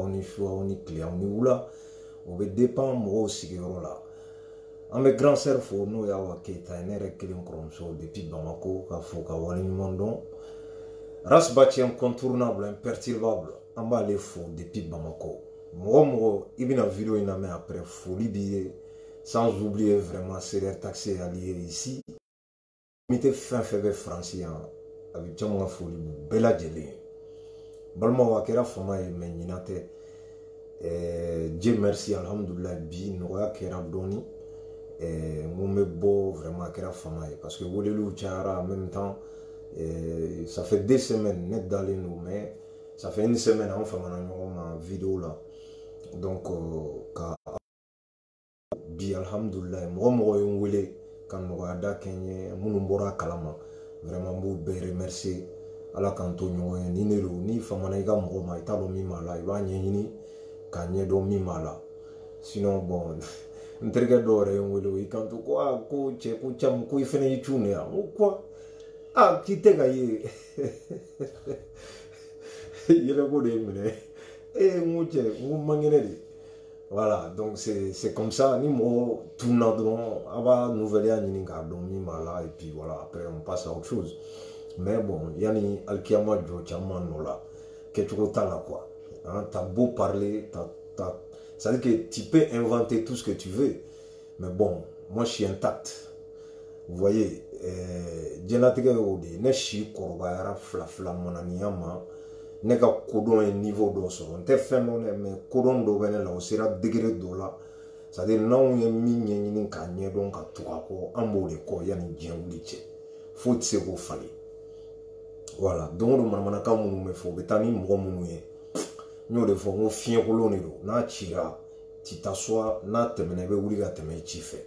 aw ni su aw ni tile aw ni wula o bɛ dépend mɔgɔw sigiyɔrɔ la. An bɛ grand sœur fo n'o y'Awa Keita ye ne yɛrɛ kelen kɔrɔmuso depuis Bamako ka fo ka waleɲuman dɔn. Race Bathie incontournable imperturbable an b'ale fo depuis Bamako. Mɔgɔ i bɛna vidéo in lamɛn après foli b'i ye sans oublier vraiment Serer Taxi allié ici. Comité fɛn fɛn bɛ France yan a bɛ caman ka foli bɛɛ lajɛlen. Balimaw a kɛra fama ye mais ɲinan tɛ. Dieu merci alhamdoulilah bi nɔgɔya kɛra dɔɔni. Mun bɛ bɔ vraiment a kɛra fama ye parce que weleliw cayara en même temps. Ça fait 2 semaines net dalen don mais ça fait 1 semaine an famana ɲɔgɔn ma vidéo la. Donc ka bi alhamdoulilah mɔgɔ ye n wele ka nɔgɔya da kɛ n ye minnu bɔra kalama vraiment n b'u bɛɛ remercier ala k'an to ɲɔgɔn ye ni ne don ni famana i ka mɔgɔ ma i t'a dɔn min b'a la i b'a ɲɛɲini k'a ɲɛdɔn min b'a la sinon bon n terikɛ dɔw yɛrɛ ye n wele i kan to ko ko cɛ ko caman ko i fɛnɛ y'i cun ne ya n ko quoi k'i tɛ ka ye yɛlɛko de ye minɛ n ko cɛ n ko mangɛnɛ de voilà donc c'est comme ça ni mɔgɔ tunna dɔrɔn a b'a nouvelle ɲini k'a dɔn min b'a la et puis voilà après on passe à autre chose mais bon yani alikiyama jɔ caman nɔ la kɛcogo t'a la quoi hein, t'as beau parler ça veut dire que tu peux inventer tout ce que tu veux mais bon moi je suis intact vous voyez diɲɛlatigɛ y'o de ye ne si kɔrɔbayara fila mananiya ma ne ka kodɔn ye niveau dɔ sɔrɔ n tɛ fɛn dɔn dɛ mais kodɔn dɔ bɛ ne la o sera degré dɔ la c'est à dire n'anw ye min ɲɛɲini k'a ɲɛdɔn ka tugu a kɔ an b'o de kɔ yanni diɲɛ wuli cɛ foyi tɛ se k'o falen voilà don o don manamanakan minnu bɛ fɔ u bɛ taa ni mɔgɔ minnu ye n y'o de fɔ n ko fiɲɛkolon de don n'a cira tu t'assois n'a tɛmɛna i bɛ wuli ka tɛmɛ i ci fɛ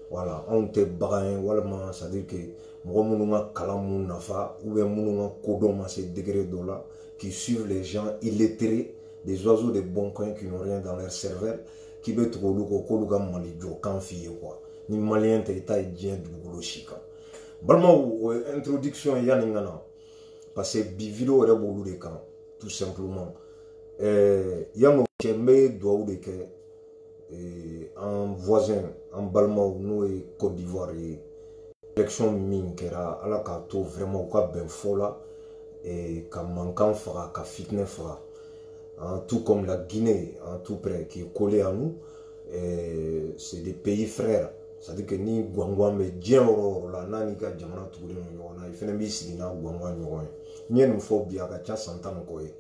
voilà anw tɛ bagan ye walima c'est à dire que mɔgɔ minnu ka kalan mun nafa ou bien minnu ka kodɔn ma se degré dɔ la qui suivent les gens illettrés, des oiseaux de bon coin qui n'ont rien dans leur cervelle, qui veut tout le monde mali jo kan fiye quoi. Ni malien te ita dien dugukolo shika. Balma introduction yani ngana parce que bi vidéo re bolu de kan tout simplement. Yango kembe do de ke un voisin en balma no e Côte d'Ivoire élection min kera ala ka to vraiment ka ben fola et comme manquant fera, comme fitne fera, tout comme la Guinée, tout près, qui est collé à nous, c'est des pays frères. C'est-à-dire que ni Gwangwa me dien oro la nani ka jamana tugule no yona il fene bi sigina Gwangwa nyoy ni en fo bia ka cha santam ko e.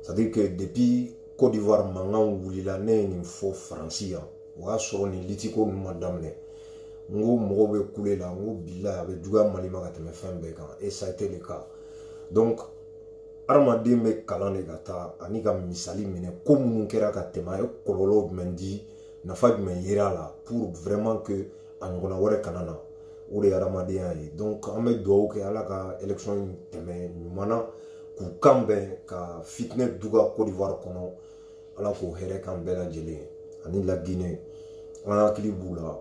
C'est-à-dire que depuis Côte d'Ivoire mangan wulila ne ni fo francia wa so ni litiko ni madame ne ngo mogo be couler là ngo bila avec juga malima ka teme fembe kan et ça a été le cas donc armade me kalane gata ani ka misali mine ko mun kera ka tema e kololo mendi na fa men yira la pour vraiment que angona wore kanana o de armade yi donc on me do ke ala ka élection teme mana ku kambe ka fitne duga Côte d'Ivoire kono ala ko here kan bela jeli ani la Guinée ana kilibula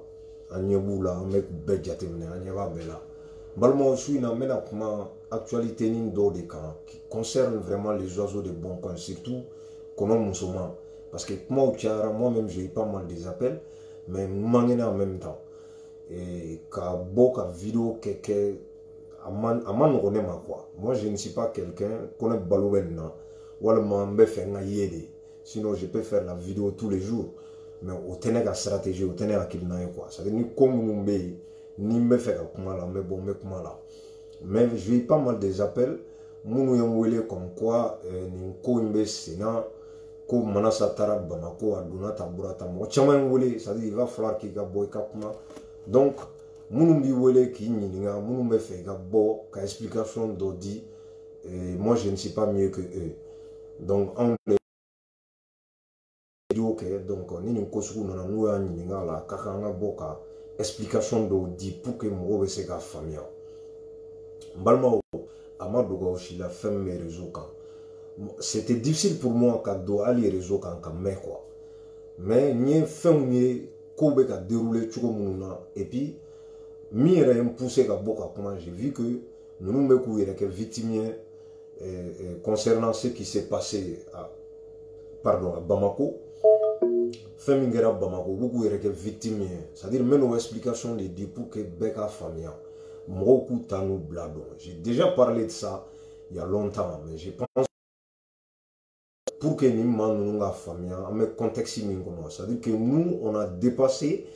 Anyeboula, un mec béjaté, Anyeba Bella. Balmo Suina, mais la actualité de camp qui concerne vraiment les oiseaux de bon coin, surtout qu'on a musulman. Parce que moi-même, j'ai eu pas mal des appels, mais je en même temps. Et quand beaucoup de vidéos, moi, je ne suis pas quelqu'un qui connaît Balouena, ou alors je fais un yéde. Sinon, je peux faire la vidéo tous les jours. Mais au tenait la stratégie, au tenait à qu'il n'aille quoi. Ça veut dire ni comme nous ni me faire comme là, mais bon, mais comme là. Mais j'ai eu pas mal des appels. Mounou yamouélé comme quoi, ni ko imbe sénat, ko manasa tarab bamako aduna tabura tamo. Tchaman wole, ça dit il va falloir qu'il y ait boy kapma. Donc, mounou bi wole qui n'inga, mounou me fait gabo, ka explication d'odi. Moi je ne suis pas mieux que eux. Donc, en donc ni ni kosuku nana nous ya nyinga la kaka nga boka explication do di pour que mo be se ka famia balma amado go shi la femme mes réseaux kan c'était difficile pour moi ka do ali réseaux kan ka me quoi mais ni femme ko be ka dérouler chuko mununa et puis mi re poussé ka boka comment j'ai vu que nous me courir que victime concernant ce qui s'est passé pardon, à Bamako, Femingera Bamako, beaucoup de victimes. C'est-à-dire, même nos explications les dit pour que Beka Famia, Moroku Tanou Blado. J'ai déjà parlé de ça il y a longtemps, mais je pense pour que nous manions Famia, on met contexte. C'est-à-dire que nous, on a dépassé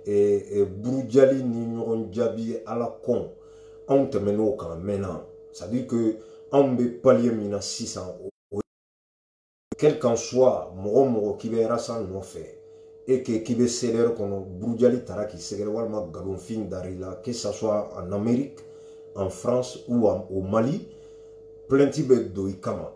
et Bourdiali Nignon Djabi à la con. On te mène au camp maintenant. C'est-à-dire que on peut pallier 600. Quel qu'en soit, Moro qui va ça non fait. Et qui va céder comme Bourdiali Tara qui céder walma galonfin d'Arila, que ce soit en Amérique, en France ou au Mali, plein de doikama.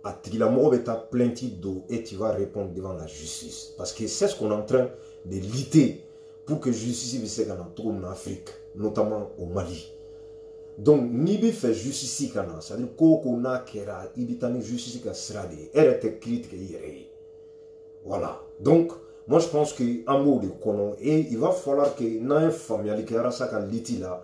A tigila moro beta plainti do et tu vas répondre devant la justice. Parce que c'est ce qu'on est en train de lutter pour que justice puisse en Afrique, notamment au Mali. Donc, ni bi fait justice kana, c'est-à-dire qu'on a kera, ibitani justice ka srade, elle était critique hier. Voilà. Donc, moi je pense que un mot de konon, et il va falloir que n'un familial qui a ça ka liti là,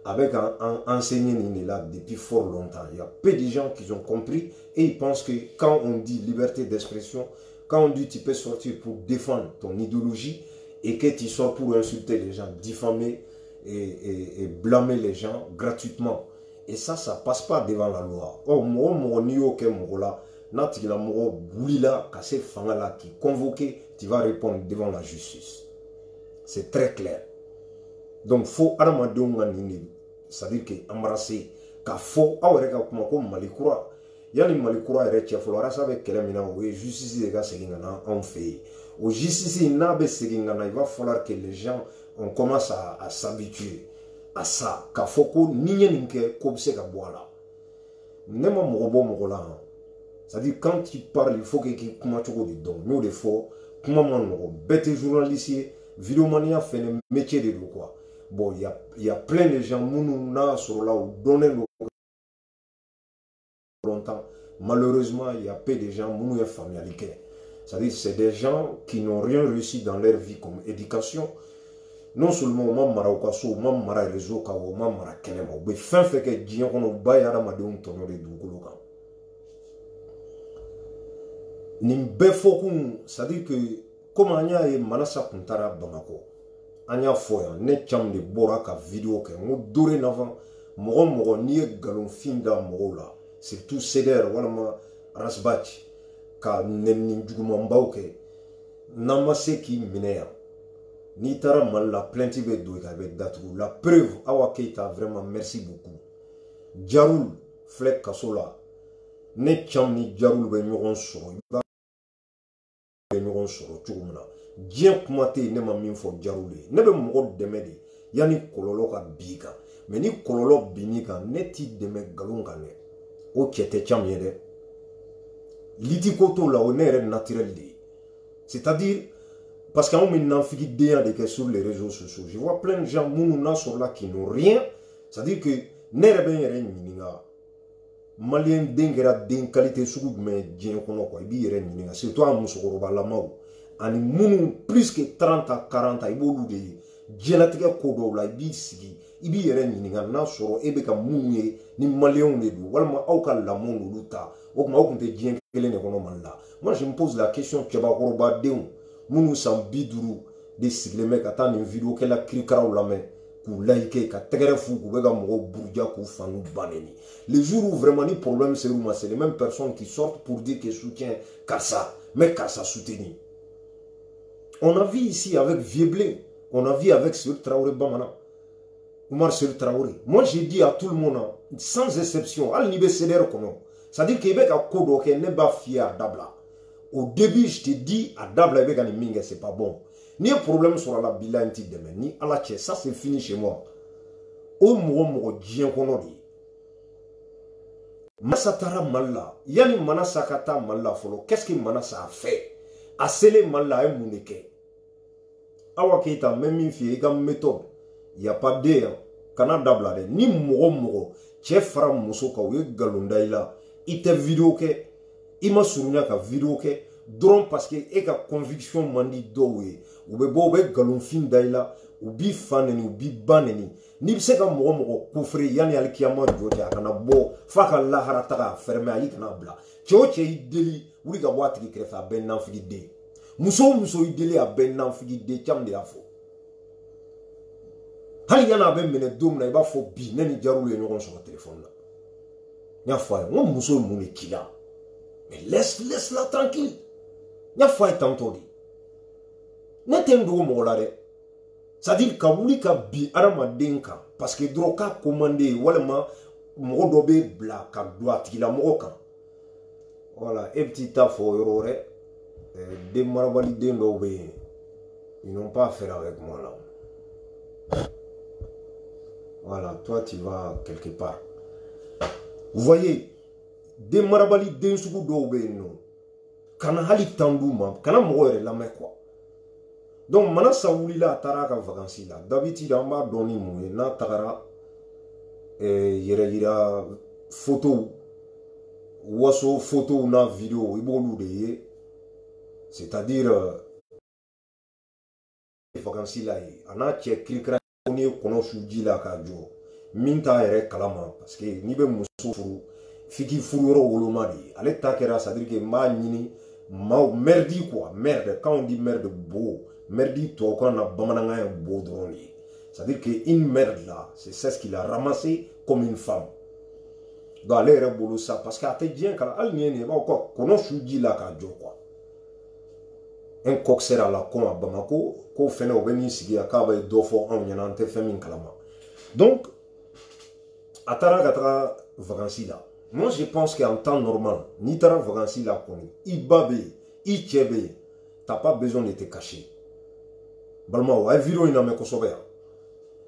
avec un enseignant là depuis fort longtemps. Il y a peu de gens qui ont compris et ils pensent que quand on dit liberté d'expression, quand on dit tu peux sortir pour défendre ton idéologie et que tu sors pour insulter les gens, diffamer et blâmer les gens gratuitement. Et ça passe pas devant la loi. Oh, moi, ni aucun mot là, n'ati la mot boulila, cassé fangala qui convoqué, tu vas répondre devant la justice. C'est très clair. Donc, faut aramadonga nini, c'est-à-dire que embrasser, ka fo awreka kuma ko malikura. Yani malikura ere chefolo arasa be kelemina we justice de ga segingana en fait. Au justice n'a be segingana, il va falloir que les gens on commence à s'habituer à ça. Ka fo ko ninye ninke ko bse ka boala. Nema mogobo mogola. C'est-à-dire quand tu parles, il faut que tu kuma choko de don. Nous des fois, kuma man bête journaliste, vidéomania fait le métier de quoi. Bon, il y a plein de gens qui sont là où donner longtemps. Malheureusement, il y a peu de gens qui sont familiers. C'est-à-dire que c'est des gens qui n'ont rien réussi dans leur vie comme éducation. Non seulement au moment où au moment où réseau, au moment où kenema, mais fin fait que Dieu qu'on a bayara madon tono de dougoloka. Nimbefokun, c'est-à-dire que comment il y a manasa puntara Bamako. Anya foya ne cham de bora ka vidéo ke ngo dorénavant mogo ni galon finda mogo la surtout ceder wala ma rasbach ka nenni juguma mbawke namase ki mineya ni tara mal la plainte be do ka be datu la preuve awa keita vraiment merci beaucoup jarul flek kasola ne cham ni jarul be nyogon soro be nyogon soro chugumna Dieu kumate ne ma min fo jarule ne be mogo deme de yani kololo ka biga mais ni kololo binika ne ti deme galon kan ne o kete cham yede liti koto la on est naturel de c'est-à-dire parce qu'on me n'enfique des de sur les réseaux sociaux je vois plein de gens moununa sur là qui n'ont rien c'est-à-dire que ne reben yere mininga malien dengera den qualité sugu mais Dieu kono ko bi yere mininga surtout en musokoroba lamaw ani munu plus que 30 à 40 ay bolu de jelatige kodo la bi sigi ibi yere nyinga na soro ebe ka munye ni malien de du walma awka la monu luta o kuma okunte jien kele ne kono malla moi je me pose la question que ba koroba deun munu sam biduru de sigle me kata ni vidéo ke la krikara la me ku like ka tegere fu ku bega mo burja ku fanu baneni les jours où vraiment ni problème c'est les mêmes personnes qui sortent pour dire que soutien Kassa mais Kassa soutenir. On a vu ici avec Vieblé, on a vu avec Sir Traoré Bamana, Oumar Sir Traoré. Moi j'ai dit à tout le monde, sans exception, al nibe cédère comme c'est-à-dire qu'il y a un code qui n'est pas fier à Dabla. Au début, je t'ai dit à Dabla, c'est pas bon. Ni un problème sur la bilan demain, ni à la tchè, ça c'est fini chez moi. Au moment djien kono di. Masatara malla, yani manasakata malla folo, qu'est-ce que manasa a fait? A scellé malla et mouneke. Awa keita même fille égam méthode y a pas de kana dabla de ni mogo chef fram muso ka we galunda ila ite vidéo ke ima surunya ka vidéo ke dron parce que e ka conviction mandi dowe ou be bo be galon fin daila ou bi faneni ou bi baneni ni se ka mogo kufri yani alkiyama joti akana bo faka la harata ka ferme ayi kana bla cɛw cɛ i deli wuli ka bɔ a tigi kɛrɛfɛ a bɛ nanfigiden muso o muso i deli a bɛ nanfigiden caman de y'a fɔ hali yana a bɛ minɛ don min na i b'a fɔ bi ne ni Jariw ye ɲɔgɔn sɔrɔ téléphone na n y'a fɔ a ye n ko muso ye mun de k'i la mais laisse-la tranquille n y'a fɔ a ye tantôt de ne tɛ n dogo mɔgɔ la dɛ c'est-à-dire ka wuli ka bi adamaden kan parce que dɔrɔn k'a commandé walima mɔgɔ dɔ bɛ bila ka don a tigilamɔgɔ kan voilà e bɛ t'i ta fɔ yɔrɔ wɛrɛ den marabaliden dɔw bɛ yen ils n'ont pas à faire avec moi là voilà toi tu vas quelque part vous voyez den marabaliden sugu dɔw bɛ yen nɔ kana hali temps d'u ma kana mɔgɔ yɛrɛ lamɛn quoi donc Manasa wulila a taara a ka vacances la d'habitude an b'a dɔn ni mun ye n'a tagara yɛrɛ yira photo waso photo na vidéo i b'olu de ye c'est-à-dire vacances la ye a n'a cɛ kirikira ni ye kɔnɔ su ji la k'a jɔ min t'a yɛrɛ kalama parce que n'i bɛ muso furu f'i k'i furu yɔrɔ woloma de ye ale ta kɛra c'est-à-dire que n b'a ɲini maaw merdi quoi merde quand on dit merde beau merdi tubabukan na bamanankan ye beau dɔrɔn de ye c'est-à-dire que une merde là c'est ce qu'il a ramassé comme une femme donc ale yɛrɛ bolo sa parce que a tɛ diɲɛ kala hali ni ye nin ye i b'a fɔ ko kɔnɔ su ji la k'a jɔ quoi un coxer à la con à Bamako k'o fɛnɛ o bɛ n'i sigi yan k'a bɛ dɔ fɔ anw ɲɛna an tɛ fɛn min kalama donc a taara ka taga vacances la moi je pense qu'en temps normal n'i taara vacances la kɔni i ba bɛ yen i cɛ bɛ yen t'as pas besoin de te cacher balimaw a ye vidéo in lamɛn kosɛbɛ yan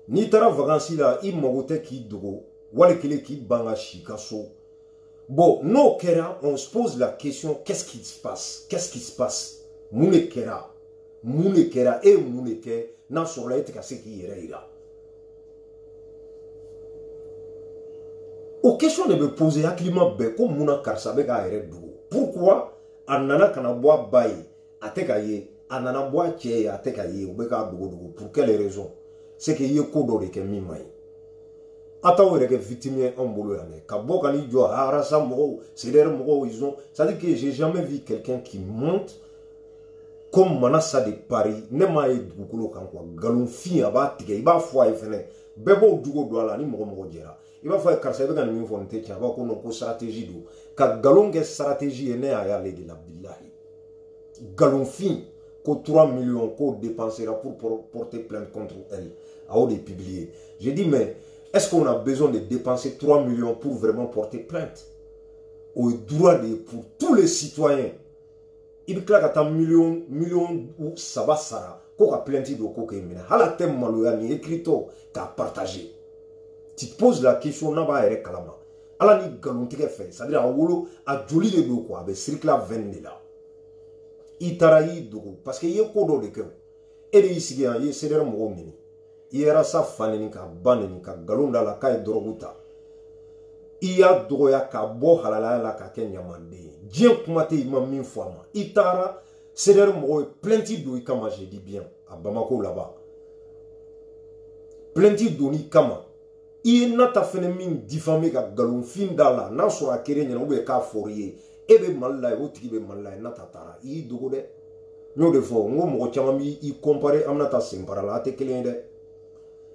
n'i taara vacances la i mago tɛ k'i dogo wali kelen k'i ban ka si ka so bon n'o kɛra on se pose la question qu'est-ce qui se passe mun de kɛra e ye mun de kɛ n'a sɔrɔla e tɛ ka se k'i yɛrɛ yira o question de bɛ poser hakilima bɛɛ ko mun na karisa bɛ k'a yɛrɛ dogo pourquoi a nana ka na bɔ a ba ye a tɛ ka ye a nana bɔ a cɛ ye a tɛ ka ye o bɛ k'a dogo pour quelle raison c'est que i ye ko dɔ de kɛ min man ɲi a t'aw yɛrɛ kɛ victime ye anw bolo yan dɛ ka bɔ ka n'i jɔ arasa mɔgɔw CDR mɔgɔw ils ont c'est-à-dire que j'ai jamais vu quelqu'un qui monte comme Manasa de Paris ne m'a ye dugukolo kan quoi galonfin a b'a tigɛ i b'a fɔ a ye fɛnɛ bɛɛ b'o jogo don a la ni mɔgɔ jɛra i b'a fɔ a ye karisa i bɛ ka nin min fɔ nin tɛ tiɲɛ a b'a ko non ko stratégie don ka galon kɛ stratégie ye ne y'a y'ale de la bilahi galonfin ko 3 millions k'o dépensera pour porter plainte contre elle a y'o de publier j'ai dit mais est-ce qu'on a besoin de dépenser 3 millions pour vraiment porter plainte au droit de pour tous les citoyens il bɛ tila ka taa million saba sara ko ka plainte don ko k'e minɛ hali a tɛ maloya ni écrito k'a partager tu te poses la question n'a b'a yɛrɛ kalama ala ni galontigɛ fɛ c'est-à-dire a wolo a joli de don quoi a bɛ circula veine de la i taara y'i dogo parce que i ye ko dɔ de kɛ e de y'i sigi yan i ye CDR mɔgɔw neni i yɛrɛ sa fa neni ka ba neni ka galon da la k'a ye dɔrɔgu ta i y'a dɔgɔya k'a bɔ halalaya la k'a kɛ ɲamaden ye diɲɛ kuma tɛ i ma min fɔ a ma i taara CDR mɔgɔw ye plainte don i kama je dis bien a Bamako là-bas plainte don i kama i ye nata fɛnɛ min diffamé ka galonfin da la n'a sɔrɔ a kɛra ɲɛna ou bien k'a fɔr'i ye e bɛ Mali la ye o tigi bɛ Mali la ye nata taara i y'i dogo dɛ n y'o de fɔ n ko mɔgɔ caman b'i comparer Aminata Senpara la a tɛ kelen ye dɛ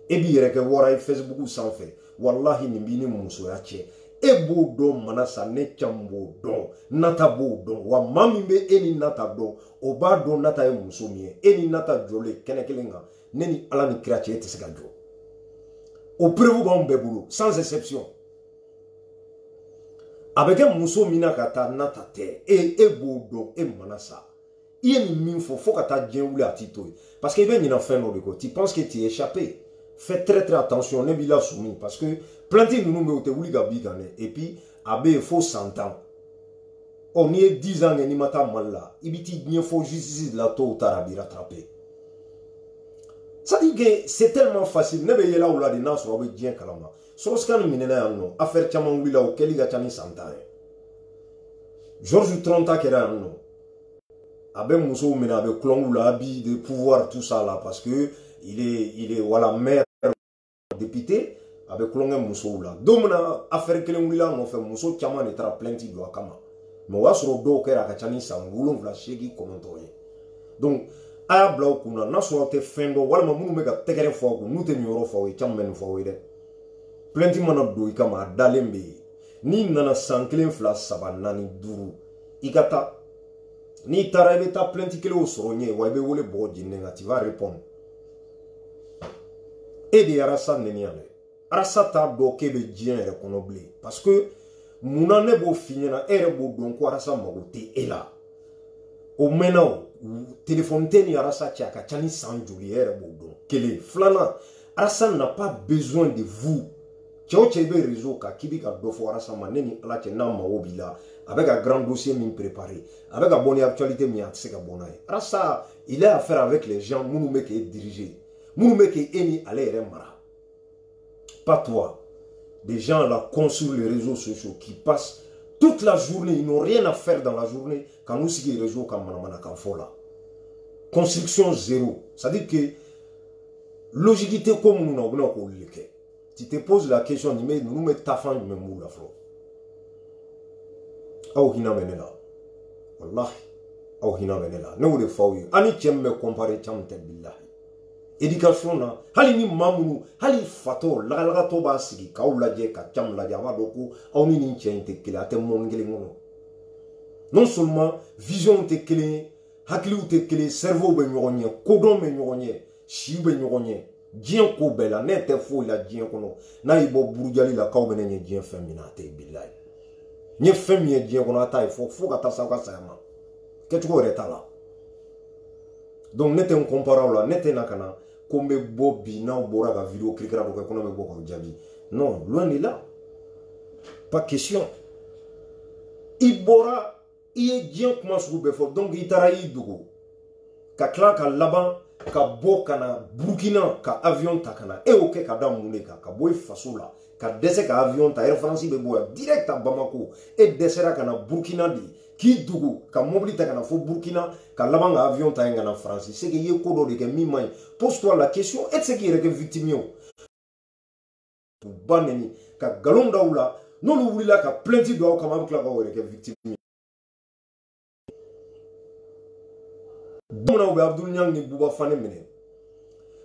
e b'i yɛrɛ kɛ wara ye Facebook sanfɛ wallahi nin b'i ni musoya cɛ e b'o dɔn Manasa ne caman b'o dɔn nata b'o dɔn wa maa min bɛ e ni nata dɔn o b'a dɔn nata ye muso min ye e ni nata jɔlen kɛnɛ kelen kan ne ni ala ni kira cɛ e tɛ se ka jɔ o preuve b'anw bɛɛ bolo sans exception a bɛ kɛ muso min na ka taa nata tɛ e b'o dɔn e Manasa i ye nin min fɔ ka taa diɲɛ wuli a t'i to yen parce que i bɛ ɲinɛ fɛn dɔ de kɔ tu penses que tu es échappé fais très attention ne b'i la soumis parce que plainte ninnu bɛ o tɛ wuli ka b'i kan dɛ et puis a bɛ yen fo 100 ans n'i ye 10 ans kɛ n'i ma taa Mali la i bɛ t'i ɲɛfɔ justice de la tôt ou tard a b'i rattraper c'est-à-dire que c'est tellement facile ne bɛ yɛlɛ aw la de n'a sɔrɔ aw bɛ diɲɛ kalama Soros-Scan minɛna yan nɔ affaire caman wulila o kɛli ka ca ni 100 ans ye Georges Tronta kɛra yan nɔ a bɛ musow minɛ a bɛ kulonkɛw la abus de pouvoir tout ça là parce que il est voilà maire député a bɛ kulonkɛ musow la don min na affaire kelen wulila a nɔfɛ muso caman de taara plainte don a kama mais o y'a sɔrɔ dɔw kɛra a ka ca ni san 7 8 9 ye donc a y'a bila u kunna n'a sɔrɔ aw tɛ fɛn dɔn walima minnu bɛ ka tɛgɛrɛ fɔ aw kun n'u tɛ nin yɔrɔ fɔ aw ye caman bɛ nin fɔ aw ye dɛ plainte mana don i kama a dalen bɛ yen n'i nana san 1 2 3 4 5 i ka taa n'i taara i bɛ taa plainte kelen o sɔrɔ ɲɛ wa i bɛ wele bɔgɔ jeni kan tu vas répondre e de ye Arasa nɛni yan dɛ Arasa t'a dɔn k'e bɛ diɲɛ yɛrɛ kɔnɔ bilen parce que munna ne b'o f'i ɲɛna e yɛrɛ b'o dɔn ko Arasa mago tɛ e la o mɛnna o téléphone tɛ ni Arasa cɛ a ka ca ni san joli e yɛrɛ b'o dɔn kelen filanan Arasa n'a pas besoin de vous cɛ o cɛ i bɛ réseau kan k'i bɛ ka dɔ fɔ Arasa ma ne ni Ala cɛ n'a mago b'i la a bɛ ka grand dossier min préparé a bɛ ka bɔ ni actualité min a tɛ se ka bɔ n'a ye Arasa il a affaire avec les gens minnu bɛ k'e diriger minnu bɛ k'e ni ale yɛrɛ mara pas toi. Des gens là sur les réseaux sociaux qui passent toute la journée, ils n'ont rien à faire dans la journée quand nous sigons les réseaux comme Manamana Kanfola. Construction zéro. C'est-à-dire que logique comme nous n'avons pas. Tu te poses la question, nous mettons ta femme, nous mettons la fleur. Aou hina menela. Wallahi. Aou hina menela. Nous le faisons. Ani tiem me comparer tiem te billahi. Éducation na hali ni mamunu hali fato la to ba sigi ka ulaje ka cham la jaba doko aw ni ni chen te kila te mon ngeli ngono non seulement vision te kile hakili te kile cerveau be nyogonye kodon be nyogonye shi be nyogonye dien ko bela ne te fo la dien kono na ibo burujali la ka obene nye dien femina te billahi nye femie dien kono ata fo ka ta sa ka sama ke tu ko reta la donc ne te on compara la ne te nakana comme Bobby na bora ga vidéo krikra do ko no be boko jabi non loin de là pas question ibora ie dien kuma su be fo donc itara idugo ka kla ka laban ka bo kana Burkina ka avion takana e oke ka damune ka boy faso la ka dese ka avion ta Air France be boya direct à Bamako e desera kana Burkina di ki dugu ka mobili ta kana fo Burkina ka laban ka avion ta ngana France c'est que ye kodo de ke mi mai pose-toi la question est-ce que yere ke victime yo pour baneni ka galon daula non lu wulila ka plainte do ka mam kla ka yere ke victime Bona be Abdul Nyang ni Buba Fane mene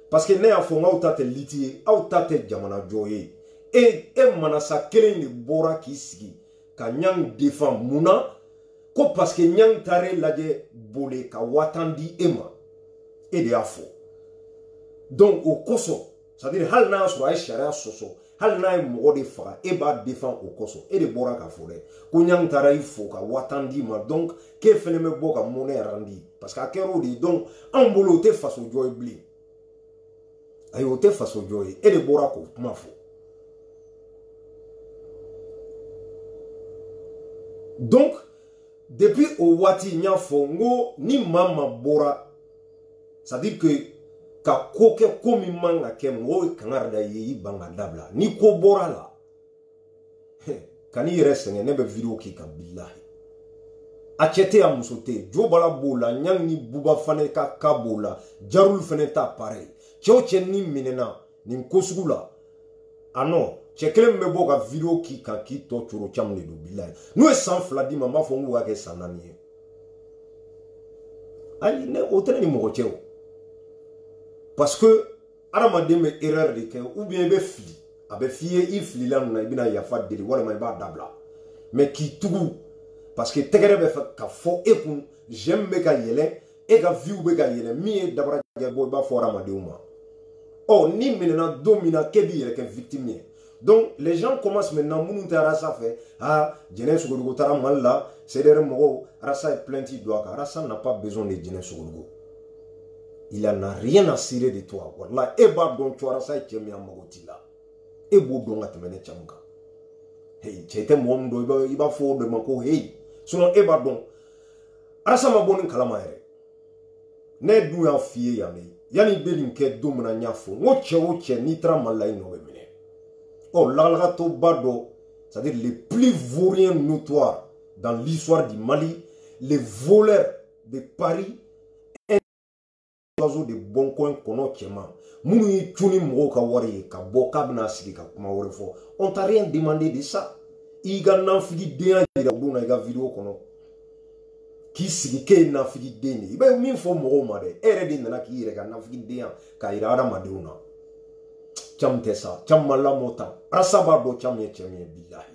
parce que ne ya fo ngaw ta te litier aw ta te jamana joye e manasa kelen ni bora ki sigi ka Nyang défend muna ko parce que Nyang tare laje bolé ka watandi ema et de afo donc au koso c'est-à-dire hal na so ay sharia soso hal na mo de fa e ba défend au koso et de bora ka fo de ko Nyang tare il faut ka watandi ma donc ke fene me boka monnaie randi parce que akero di donc en boloté face au joy bli ayote face au joy et de bora ko ma fo donc depuis au wati nya fongo ni mama bora ça veut dire que ka koke komi manga ke mo kangarda yi banga dabla ni ko bora la kani reste ne be video ki ka billahi achete ya musote jo bala bola Nyang ni Buba Fane ka kabola jarul fene ta pareil choche ni minena ni kosugula ano chekele me boka video ki ka ki to churo chamne do billahi no sans fladi mama fongu wa ke sanani ali ne otere ni mo cheo parce que arama de me erreur de ke ou bien be fli abe fie i fli la na ibina ya fa de wala mai ba dabla mais ki tugu parce que tegere be fa ka fo ekun j'aime be ka yele e ka view be ka yele mi dabra ga boy ba fo arama de uma oh ni menena domina kebi yele ke victime. Donc les gens commencent maintenant mounou Arasa fait ah Djene Sougougo tara malla c'est derrière mogo Arasa est plainte doit Arasa n'a pas besoin de Djene Sougougo il en a rien à cirer de toi voilà et ba donc tu Arasa est temi amagotila et bo donc atmene chamka hey chete mondo iba fo de mako hey sinon e ba donc Arasa ma bonin kalama ere ne du ya fie ya me yani belin ke domna nyafo ngo che ni tra malla ino be. Oh, l'algato bado, c'est-à-dire les plus vauriens notoires dans l'histoire du Mali, les voleurs de Paris, et les oiseaux de bon coin qu'on a tchema. Mouni tchouni mou ka wari, ka boka bna sigi ka kuma wari fo. On t'a rien demandé de ça. Iga nan figi déa ila oudou na iga vidéo kono. k'i sigi k'e nafigiden de i bɛ min fɔ mɔgɔw ma dɛ e yɛrɛ de nana k'i yɛrɛ ka nafigidenya k'a yira adamadenw na Cam tɛ sa Cam ma lamɔ tan Arasa b'a dɔn Cam ye cɛ min ye bilahi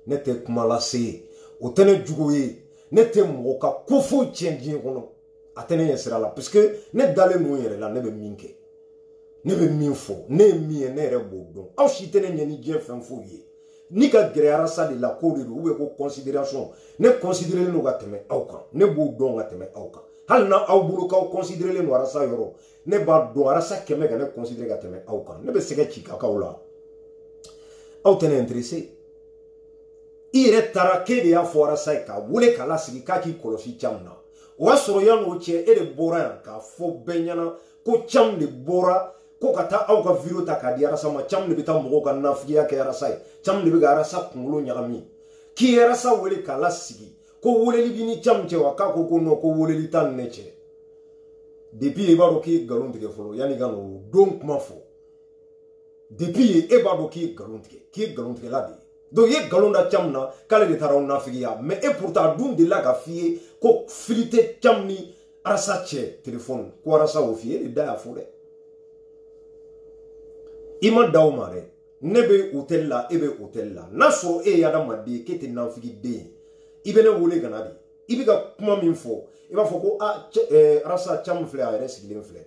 ne tɛ kuma lase ye o tɛ ne jugu ye ne tɛ mɔgɔ ka ko foyi tiɲɛ diɲɛ kɔnɔ a tɛ ne ɲɛ sira la parce que ne dalen n'o yɛrɛ la ne bɛ min kɛ ne bɛ min fɔ ne ye min ye ne yɛrɛ b'o dɔn aw si tɛ ne ɲɛ ni diɲɛ fɛn foyi ye ni ka gɛrɛ Arasa de la ko de don ko considération ne considéré n'o ka tɛmɛ aw kan ne b'o dɔn ka tɛmɛ aw kan hali na aw bolo k'aw considéré n'o Arasa yɔrɔ ne b'a dɔn Arasa kɛmɛ ka ne considéré ka tɛmɛ aw kan ne bɛ sɛgɛ ci ka k'aw la aw tɛ ne intéressé i yɛrɛ taara k'e de y'a fɔ Arasa ye k'a wele k'a lasigi k'a k'i kɔlɔsi Cam na o y'a sɔrɔ yan'o cɛ e de bɔra yan k'a fɔ bɛɛ ɲɛna ko Cam de bɔra ko ka taa aw ka vidéo ta k'a di Arasa ma Cam de bɛ taa mɔgɔw ka nafigiya kɛ Arasa ye Cam de bɛ ka Arasa kunkolo ɲagami k'i ye Arasa wele k'a lasigi ko weleli b'i ni Cam cɛ wa k'a ko non ko weleli t'a ni ne cɛ depuis i b'a dɔn k'i ye nkalon tigɛ fɔlɔ yanni ka n'o don kuma fɔ depuis e b'a dɔn k'i ye nkalon tigɛ k'i ye nkalon tigɛla de ye donc i ye nkalon da Cam na k'ale de taara aw nafigiya mais e pourtant a dun delila ka f'i ye ko fili tɛ Cam ni Arasa cɛ téléphone ko Arasa y'o f'i ye e de da y'a fɔ dɛ i ma da o ma dɛ ne bɛ hôtel la e bɛ hôtel la n'a sɔrɔ e ye adamaden ye k'e tɛ nafigiden ye i bɛ ne wele ka na de i bɛ ka kuma min fɔ i b'a fɔ ko Arasa Cam filɛ a yɛrɛ sigilen filɛ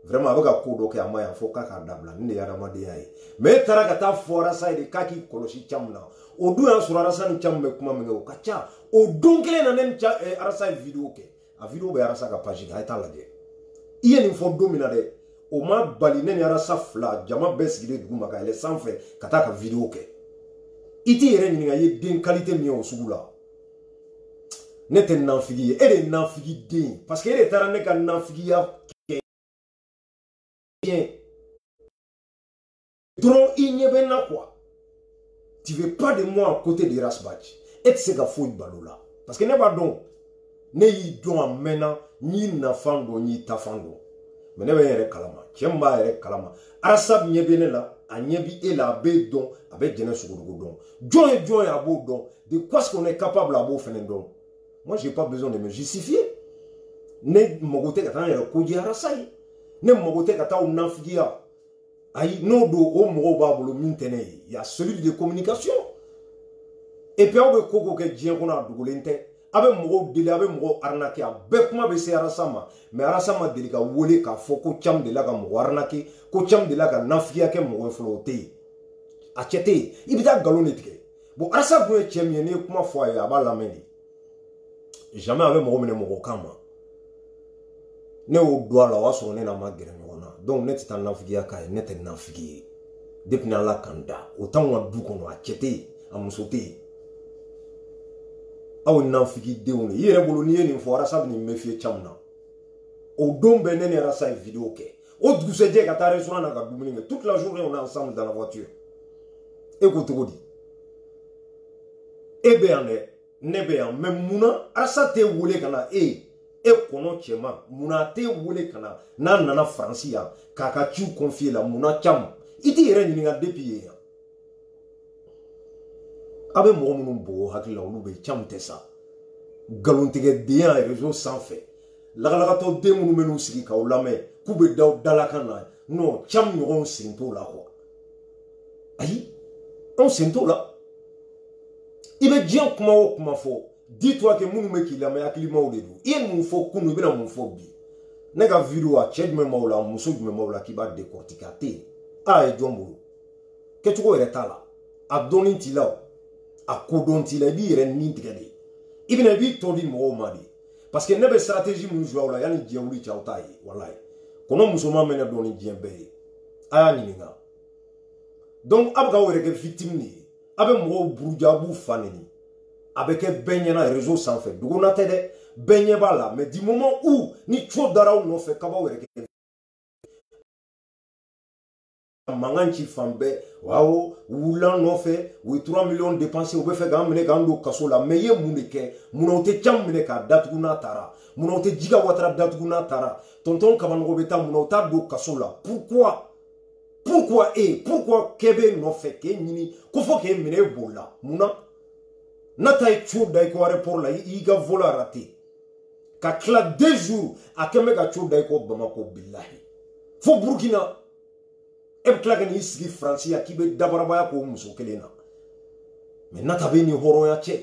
vraiment a bɛ ka ko dɔ kɛ a ma yan fɔ k'a k'a dabila nin de ye adamadenya ye mais e taara ka taa fɔ Arasa ye de k'a k'i kɔlɔsi Cam na o dun y'a sɔrɔ Arasa ni Cam bɛ kuma min kɛ o ka ca o don kelen na ne ni Arasa ye vidéo kɛ a vidéo bɛ Arasa ka page kan a ye t'a lajɛ i ye nin fɔ don min na dɛ o ma bali ne ni Arasa fila jama bɛɛ sigilen dugu ma ka yɛlɛ sanfɛ ka taa ka vidéo kɛ i t'i yɛrɛ ɲininka i ye den qualité min ye o sugu la ne tɛ nafigi ye e de ye nafigiden ye parce que e de taara ne ka nafigiya kɛ dɔrɔn i ɲɛ bɛ n na quoi tu veux pas de moi à côté de Rasbach e tɛ se ka foyi balo la parce que ne b'a dɔn ne y'i dɔn a mɛnna n y'i nafan dɔn n y'i tafan dɔn mais ne bɛ n yɛrɛ kalama cɛ min b'a yɛrɛ kalama Arasa ɲɛ bɛ ne la a ɲɛ bɛ e la a b'e dɔn a bɛ jɛnɛ sogodogo dɔn jɔn ye jɔn ye a b'o dɔn de quoi est-ce qu'on est capable a b'o fɛnɛ dɔn moi j'ai pas besoin de me justifier ne mago tɛ ka taa n yɛrɛ ko di Arasa ye ne mago tɛ ka taa o nafigiya ayi n'o don o mɔgɔw b'a bolo min tɛ ne ye y a celui de communication et puis aw bɛ ko ko kɛ diɲɛ kɔnɔ a dogolen tɛ a bɛ mɔgɔw deli a bɛ mɔgɔw arnaquer a bɛɛ kuma bɛ se Arasa ma mais Arasa ma deli ka wele k'a fɔ ko Cam delila ka mɔgɔ arnaquer ko Cam delila ka nafigiya kɛ mɔgɔ ye fɔlɔ o tɛ yen a cɛ tɛ yen i bɛ taa nkalon de tigɛ bon Arasa dun ye cɛ min ye n'i ye kuma fɔ a ye a b'a lamɛn de jamais a bɛ mɔgɔ minɛ mɔgɔ kan ma ne y'o don a la o y'a sɔrɔ ne n'a ma gɛrɛ ɲɔgɔn na donc ne tɛ taa nafigiya k'a ye ne tɛ nafigi ye depuis ni Ala kan da o t'anw ka du kɔnɔ a cɛ tɛ yen a muso tɛ yen aw nafigidenw de i yɛrɛ bolo n'i ye nin fɔ Arasa bɛ nin méfier Cam na o don bɛɛ ne ni Arasa ye vidéo kɛ o dugusɛjɛ ka taa restaurant na ka dumuni kɛ toute la journée on est ensemble dans la voiture e ko cogo di e bɛ yan dɛ ne bɛ yan mais munna Arasa tɛ wele ka na e kɔnɔ cɛman munna a tɛ wele ka na n'a nana Faransi yan k'a ka ciw confier la munna Cam i t'i yɛrɛ ɲininka depuis yen yan a bɛ mɔgɔ minnu bugɔ hakili la olu bɛ Cam tɛ sa nkalontigɛdenya réseau sanfɛ lagalagatɔ den minnu bɛ n'u sigi k'aw lamɛn k'u bɛ da dalakan na non Cam ɲɔgɔn sen t'o la quoi ayi anw sen t'o la i bɛ diɲɛ kuma o kuma fɔ dis-toi que minnu bɛ k'i lamɛn hakilimaw de don i ye mun fɔ kunun i bɛna mun fɔ bi ne ka vidéo a cɛ jumɛn b'aw la muso jumɛn b'aw la k'i b'a décortiquer a tɛ yen a ye jɔn bolo kɛcogo yɛrɛ t'a la a dɔnni t'i la o a kodɔn t'i la i b'i yɛrɛ nin tigɛ de i bɛna i b'i tɔ di mɔgɔw ma de parce que ne bɛ stratégie min jouer aw la yanni diɲɛ wuli cɛ aw t'a ye walayi kɔnɔ musoman bɛ ne dɔn ni diɲɛ bɛɛ ye a y'a ɲininka donc a bɛ k'aw yɛrɛ kɛ victime de ye a bɛ mɔgɔw buruja a b'u fa neni a bɛ kɛ bɛɛ ɲɛna réseau sanfɛ dogona tɛ dɛ bɛɛ ɲɛ b'a la mais du moment où ni co dara aw nɔfɛ k'a b'aw yɛrɛ kɛ mankan ci fan bɛɛ waawo wula nɔfɛ u ye 3 millions dépensé u bɛ fɛ k'an minɛ k'an don kaso la mais i ye mun de kɛ munna u tɛ Cam minɛ k'a datugu n'a taara munna u tɛ Djiga Ouattara datugu n'a taara tonton Kabanɔgɔ bɛ taa munna u t'a don kaso la pourquoi k'e bɛ nɔfɛ k'e ɲini ko fɔ k'e minɛ e bolila munna n'a ta ye co da i ko aéroport la i y'i ka vol raté ka tila 2 jours a kɛmɛ ka co da i ko Bamako billahi fo Burkina e bɛ tila ka n'i sigi Faransi ya k'i bɛ dabarabaya k'o muso kelen na mais Nata bɛ ni hɔrɔnya cɛ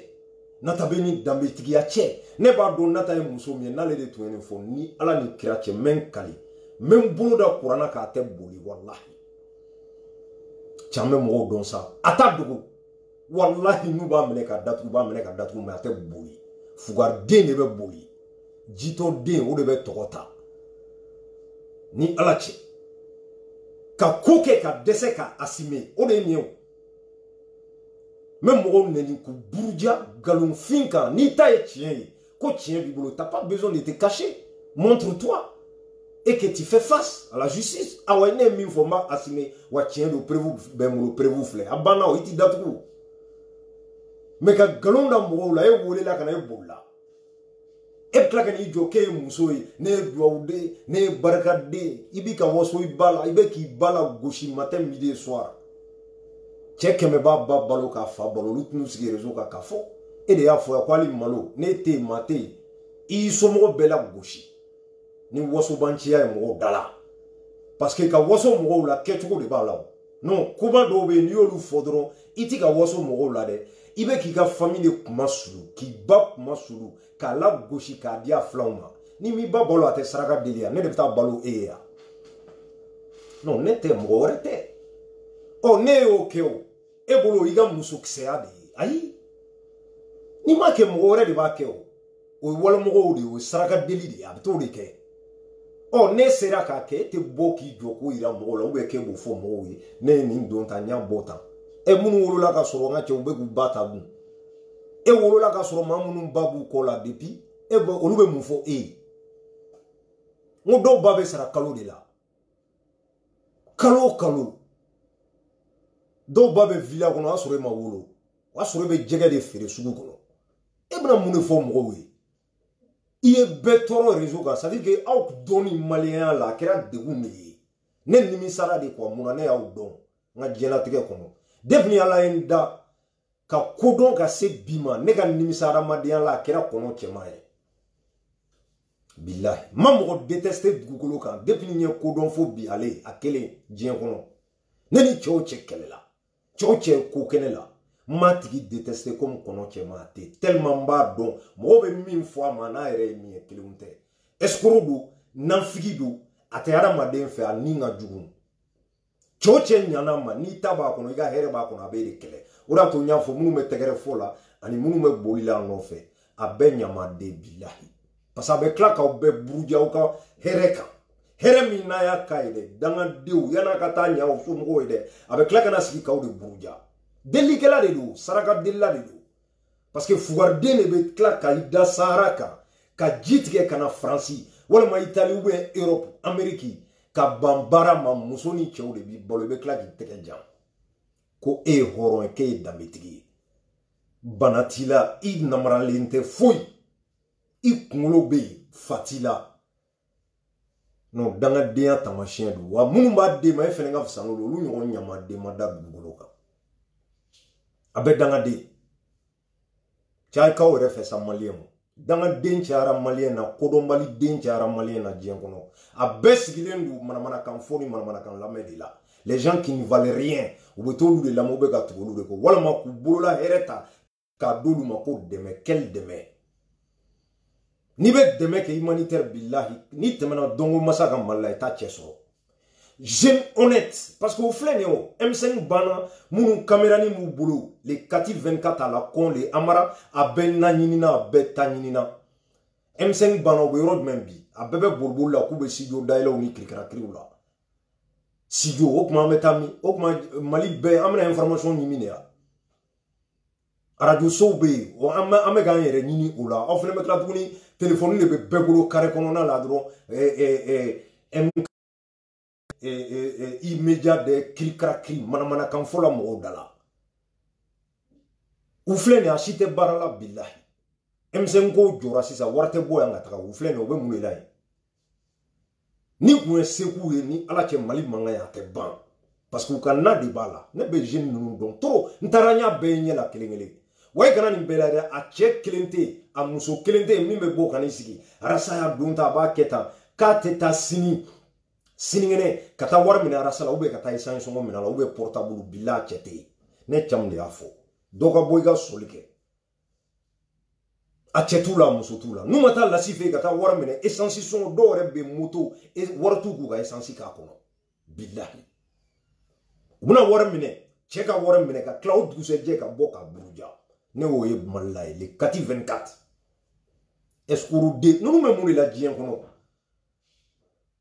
Nata bɛ ni danbetigiya cɛ ne b'a dɔn Nata ye muso min ye n'ale de tun ye nin fɔ ni Ala ni kira cɛ mɛ kali mɛ bolo da kuranna k'a tɛ boli wallahi caman mɔgɔw dɔn sa a t'a dogo wallahi n'u b'a minɛ ka datugu mais a tɛ boli fugariden de bɛ boli jitɔ den o de bɛ tɔgɔ ta ni Ala cɛ ka ko kɛ ka dɛsɛ ka assumer o de ye nin ye o mais mɔgɔw nɛni k'u buruja galonfin kan n'i ta ye tiɲɛ ye ko tiɲɛ b'i bolo t'as pas besoin de te cacher montre-toi et que tu fais face à la justice awa ne min fɔ n b'a assumer wa tiɲɛ don preuve bɛ n bolo preuve filɛ a banna o i t'i datugu mais ka galon da mɔgɔw la e welela ka na e bolila e bɛ tila ka n'i jɔ k'e ye muso ye ne ye duwawuden ne ye barikaden i b'i ka waso i ba la i bɛ k'i ba la gosi matin midi et soir cɛ kɛmɛ b'a ba balo k'a fa balo olu tɛn'u sigi réseau kan k'a fɔ e de y'a fɔ yan ko hali malo ne tɛ yen maa tɛ yen i y'i somɔgɔw bɛɛ la gosi ni wasobanciya ye mɔgɔw da la parce que ka waso mɔgɔw la kɛcogo de b'a la o non kuma dɔw bɛ yen n'i y'olu fɔ dɔrɔn i tɛ ka waso mɔgɔw la dɛ i bɛ k'i ka famille de kuma sulu k'i ba kuma sulu k'a la gosi k'a di a filanw ma ni m'i ba balo a tɛ saraka deli yan ne de bɛ taa balo e ye yan non ne tɛ mɔgɔ wɛrɛ tɛ ɔ ne y'o kɛ o e bolo i ka musokisɛya de ye ayi n'i m'a kɛ mɔgɔ wɛrɛ de b'a kɛ o ye walimɔgɔw de ye o ye saraka deli de ye a bɛ t'o de kɛ ɔ ne sera k'a kɛ e tɛ bɔ k'i jɔ k'o yira mɔgɔw la ou bien k'e b'o fɔ mɔgɔw ye ne ye nin don tan n y'a bɔ tan e minnu wolola ka sɔrɔ n ka cɛw bɛ k'u ba ta dun e wolola ka sɔrɔ maa minnu ba b'u kɔ la depuis e bɛ olu bɛ mun fɔ e ye n ko dɔw ba bɛ sara kalo de la kalo o kalo dɔw ba bɛ villa kɔnɔ o y'a sɔrɔ e ma wolo o y'a sɔrɔ e bɛ jɛgɛ de feere sugu kɔnɔ e bɛna mun de fɔ mɔgɔw ye i ye bɛɛ tɔɔrɔ réseau kan ça veut dire que aw dɔnni maliyɛnya la a kɛra degun de ye ne nimisara de quoi mun na ne y'aw dɔn n ka diɲɛlatigɛ kɔnɔ depuis ni Ala ye n da ka kodɔn ka se bi ma ne ka nimisa hadamadenya la a kɛra kɔnɔ cɛman ye bilahi ma mɔgɔ détester dugukolo kan depuis ni n ye kodɔn fo bi ale a kelen diɲɛ kɔnɔ ne ni cɛw cɛ kɛlɛ la cɛw cɛ ko kɛnɛ la n m'a tigi détester comme kɔnɔ cɛman a tɛ tellement n b'a dɔn mɔgɔw bɛ min fɔ a ma n'a yɛrɛ ye min ye kelenw tɛ escroc don nanfigi don a tɛ hadamaden fɛ a ni ka jugu cɛw cɛ ɲana ma n'i ta b'a kɔnɔ i ka hɛrɛ b'a kɔnɔ a b'e de kɛlɛ o de y'a to n y'a fɔ minnu bɛ tɛgɛrɛ fɔ la ani minnu bɛ boli la nɔfɛ a bɛɛ ɲamaden bilahi parce que a bɛ tila k'aw bɛɛ buruja aw ka hɛrɛ kan hɛrɛ min n'a y'a k'a ye dɛ dangadenw yan'a ka taa ɲɛ aw somɔgɔw ye dɛ a bɛ tila ka na sigi k'aw de buruja delikɛla de don saraka delila de don parce que fugariden de bɛ tila ka i da sahara kan ka ji tigɛ ka na faransi walima itali ou bien europe amérique ka ban baara ma muso ni cɛw de b'i balo i bɛ tila k'i tɛgɛ jan ko e ye hɔrɔn ye k'e ye danbetigi ye bana t'i la i namaralen tɛ foyi i kunkolo bɛ yen fa t'i la non dangadenya taamasiyɛn don wa minnu b'a d'e ma e fɛnɛ ka fisa n'olu olu ɲɔgɔn ɲamaden ma da dugukolo kan a bɛ dangaden cayikaw yɛrɛ fɛ sa maliyɛn ma dangaden cayara maliyɛn na kodɔnbali den cayara maliyɛn na diɲɛ kɔnɔ a bɛɛ sigilen don manamanakan fɔ ni manamanakan lamɛn de la les gens qui ne valent rien u bɛ t'olu de lamɛn u bɛ ka tugu olu de kɔ walima k'u bolola hɛrɛ ta k'a d'olu ma ko dɛmɛ quel dɛmɛ n'i bɛ dɛmɛ kɛ humanitaire billahi n'i tɛmɛna dɔnko masa ka mali la i t'a cɛ sɔrɔ jeune honnête parce que o filɛ nin ye o M5 banna minnu caméranin m'u bolo les kati 24 à la con les amara a bɛɛ na ɲinina a bɛɛ ta ɲinina M5 banna o bɛ yɔrɔ jumɛn bi a bɛɛ bɛ boliboli la k'u bɛ studio dayɛlɛw ni kirikarakiriw la studio o kuma an bɛ taa min o kuma mali bɛɛ an bɛna information ɲini de ya radio sow bɛ yen an bɛ k'an yɛrɛ ɲini o la aw fana bɛ tila tuguni téléphone de bɛ bɛɛ bolo carré kɔnɔna la dɔrɔn immédiat de kirikarakiri manamanakan fɔ la mɔgɔw da la u filɛ nin a si tɛ baara la bilahi M5 ko jɔra sisan wari tɛ bɔ yan ka taga u filɛ nin o bɛ mun de la yen ni kun ye seko ye ni ala cɛ mali mankan ye a tɛ ban parce que u ka na de b'a la ne bɛ jeune ninnu dɔn trop n taara n y'a bɛɛ ɲɛ la kelen kelen way kana nin belade a che kelente a muso kelente min be bo kan sigi arasa ya dunta ba keta ka teta sini ngene kata war min arasa la ube kata isan songo min la ube portable bila chete ne chamde afo doka boyga solike a chetula muso tula numata la sife kata war min essence son do rebe moto e wartu ku ga essence ka kono billahi muna war min cheka war min ka cloud ku se je ka boka buruja ne wo ye malay le kati 24 escouru de nous me mouri la dien kono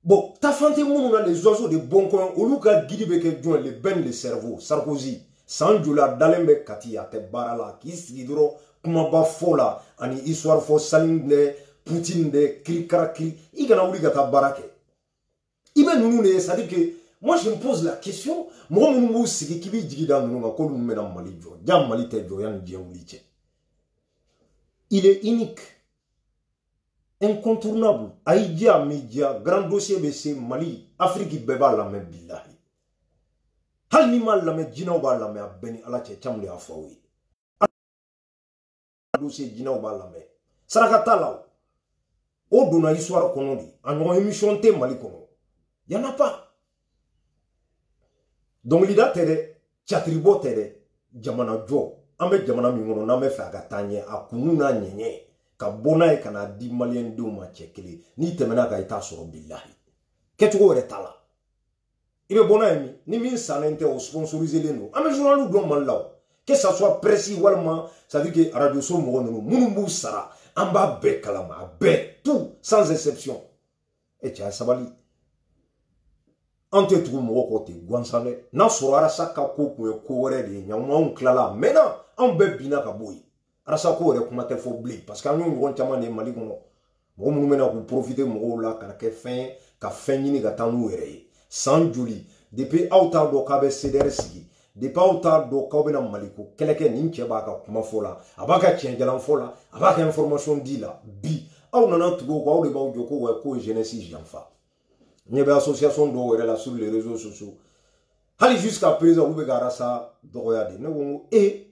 bon ta fante munu na les oiseaux de bon coin au luka gidi be ke joint le ben le cerveau Sarkozy sanjula dalembe kati ya te barala ki sigidro kuma ba fola ani histoire fo salinde Poutine de krikrakri igana wuli gata barake ibe nunu ne ça dit que moi je me pose la question moi mon sigi kibi digida nunu nga ko mena Mali jo jam Mali te jo yan dien wuli che il est unique incontournable Aïdia média grand dossier BC Mali Afrique beba la me billahi hal ni mal la me jinaw ba la me abeni ala che chamle afawi dossier jinaw ba la me sarakata law o dona histoire kono di en émission te Mali kono y en a pas donc l'ida tere chatribo tere jamana jo ambe jamana mi ngono na me fa ga tanye akunu na nyenye ka bona e kana di malien do ma chekeli ni temena ka ita soro billahi ketugo re tala ibe bona emi ni min sanente o sponsoriser les nous ame journal do man law que ça soit précis walma ça veut dire que radio so mo no munumbu sara amba be kalama be tout sans exception et tia sabali ante tout mo côté gwansane na soro ara saka ko ko re de nyamon klala mena ambe bina ka boy arasa ko re kuma te fo blé parce que nous on chama ne Mali kono mo mu mena ko profiter mo la kana ke fin ka fin ni ga tanu ere sans juli depuis auta do ka be ceder sigi depuis auta do ka be na Mali ko keleke ni nche ba ka kuma fola abaka chenjala fola abaka information di la bi au nana tugo ko au de ba joko wa ko jeunesse janfa ni be association do ere la sur les réseaux sociaux hali jusqu'à présent ou be garasa do ya de no et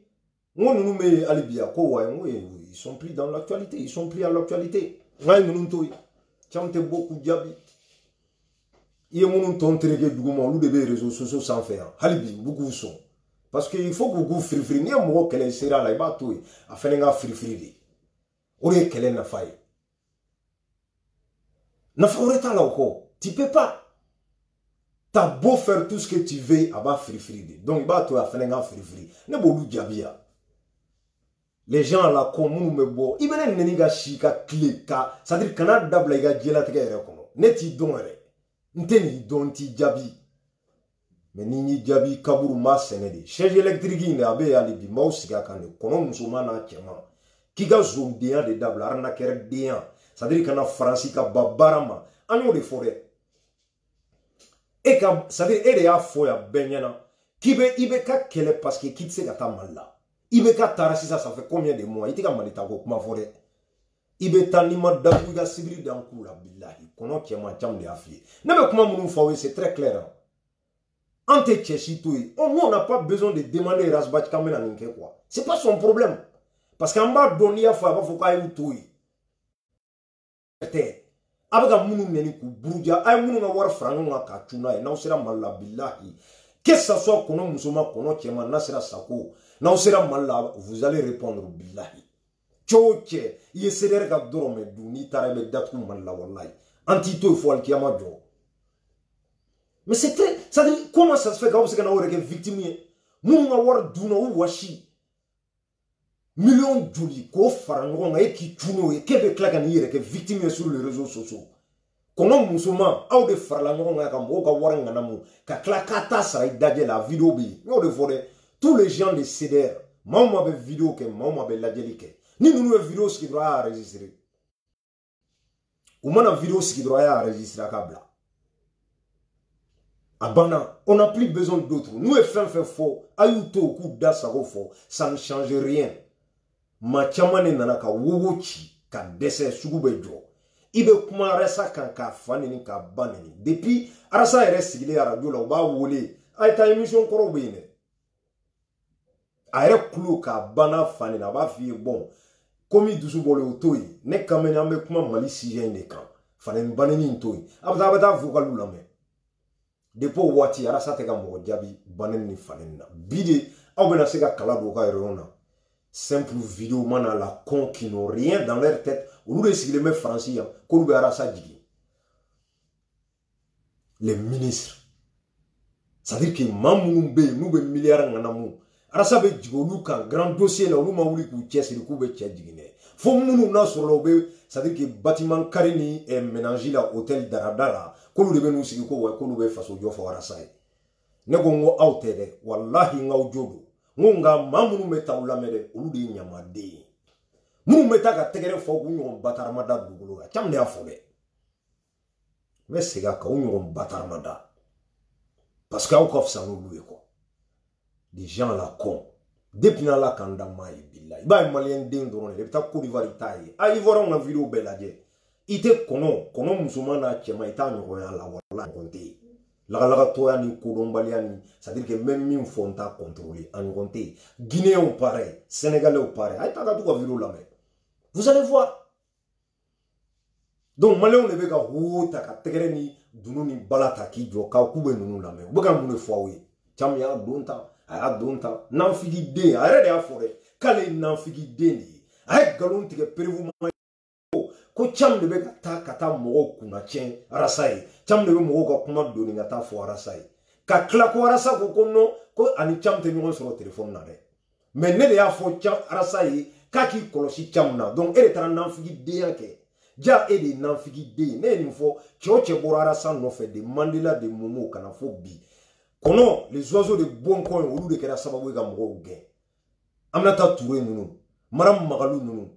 ils sont pris dans l'actualité, ils sont pris à l'actualité. Beaucoup diabi. Il y a mon ton trégé du moment où les réseaux sociaux sans faire. Halibi, beaucoup sont. Parce qu'il faut que vous free free. Ni a mo qu'elle sera là, il va tout. Afin de free free. Ore qu'elle n'a faille. N'a pas là encore. Tu peux pas. T'as beau faire tout ce que tu veux, à bas free free. Donc, bah, toi, afin de free free. Ne boulou diabia. Les gens à la commune me bo ibene neniga shika klika ça dire kana dabla iga jela tege ere kono neti donere nteni donti jabi mais nini jabi kaburu ma senedi charge électrique ine abe ya libi mausiga kane kono musumana chema kiga zoom dia de dabla arna kere dia ça dire kana franci ka babarama anyo de forêt et ka ça dire ere ya foya benyana kibe ibe ka kele parce que kitse gata malla ibe ka tarasi ça fait combien de mois itika malita ko kuma fore ibe tanima dabu ga sibiri dan kula billahi kono kema cham de afie na be kuma munu fawe c'est très clair ante cheshito on n'a pas besoin de demander rasbach kamena ninke quoi c'est pas son problème parce qu'en bas donia fa ba foka yu toyi te abaga munu neni ku buruja ay munu na war frango nga ka tuna e na usira malla billahi que ça soit kono musoma kono kema nasira sako na usira malla vous allez répondre billahi choche yeseder ka dorome duni tarebe datku malla wallahi antito fo al kiyama jo mais c'est très ça dit comment ça se fait quand vous êtes na victime mun nga war duna ou washi million juli ko farango nga eki tuno e kebe klaka ni yere ke victime sur les réseaux sociaux kono musuma au de farla nga ka mo ka waranga namu ka klaka ta sa idaje la vidéo bi no de fode tous les gens de CDR maman be vidéo ke maman be la jelike ni nous vidéo ce qui doit enregistrer ou mana vidéo ce qui doit enregistrer à kabla abana on n'a plus besoin d'autres nous fait faux ayuto ku dasa go faux ça ne change rien ma chamane nanaka wowochi ka dese sugube jo ibe kuma resa kan ka fani ni ka baneni depuis arasa ere sigile radio la ba wole ay ta émission koro be ne a yɛrɛ kulo k'a banna fani na a b'a f'i ye bon komi dusu bɔlen o to yen ne kameni an bɛ kuma Mali sujet in de kan fani banni in to yen a bɛ taa vocal lamɛn depuis o waati Arasa tɛ ka mɔgɔ jaabi banni ni fani na bi de aw bɛna se ka kala don u ka réunion na simple vidéo mana la con qui n'ont rien dans leur tête olu de sigilen bɛ Faransi yan k'olu bɛ Arasa jigin les ministres c'est-à-dire que maa minnu bɛ yen n'u bɛ miliyari ŋanamu Arasa bɛ jigin olu kan grand dossier la olu ma wuli k'u cɛsiri k'u bɛ cɛ jigin dɛ fo minnu n'a sɔrɔla u bɛ c'est-à-dire que bâtiment carré ni ménager la hôtel Darada la k'olu de bɛ n'u sigi ko wa k'olu bɛ faso jɔ fɔ Arasa ye ne ko n ko aw tɛ dɛ walahi n k'aw jo don n ko nka maa minnu bɛ taa u lamɛn dɛ olu de ye ɲamaden ye minnu bɛ taa ka tɛgɛrɛ fɔ k'u ɲɔgɔn batarama da dugukolo kan caman de y'a fɔ dɛ n bɛ segin a kan u ɲɔgɔn batarama da parce que aw ka fisa n'olu ye quoi des gens la con depuis n'ala kan da maa ye bilahi i b'a ye maliyɛn den dɔrɔn de i bɛ taa Côte d'Ivoire i t'a ye a Ivoirien ka vidéo bɛɛ lajɛ i tɛ kɔnɔ musoman n'a cɛman i t'a ɲɔgɔnya la wala ɲɔgɔn tɛ yen lagalagatɔya ni kodɔnbaliya ni c'est-à-dire que même min fɔ n t'a contrôler a ɲɔgɔn tɛ yen Guinéens pareil Sénégalais pareil a ye taa ka t'u ka vidéo lamɛn vous allez voir donc maliyɛnw de bɛ ka ho ta ka tɛgɛrɛ ni dunu ni bala ta k'i jɔ k'aw k'u bɛ ninnu lamɛn u bɛ ka mun de fɔ aw ye caman y'a don ta a y'a don ta nanfigiden a yɛrɛ de y'a fɔ dɛ k'ale ye nanfigiden de ye a ye nkalon tigɛ prévôt ko caman de bɛ ka taa mɔgɔw kunna tiɲɛ Arasa ye caman de bɛ mɔgɔw ka kuma doni ka taa fɔ Arasa ye ka tila ko Arasa ko non ko ani caman tɛ ɲɔgɔn sɔrɔ téléphone na dɛ mais ne de y'a fɔ Arasa ye k'a k'i kɔlɔsi caman na donc e de taara nanfigidenya kɛ ja e de ye nanfigiden ne ye nin fɔ cɛ o cɛ bɔra Arasa nɔfɛ de Mandela de Momo kana fɔ bi kɔnɔ les oiseaux de bon coin olu de kɛra sababu ye ka mɔgɔw gɛn Aminata Touré ninnu Maram Magalou ninnu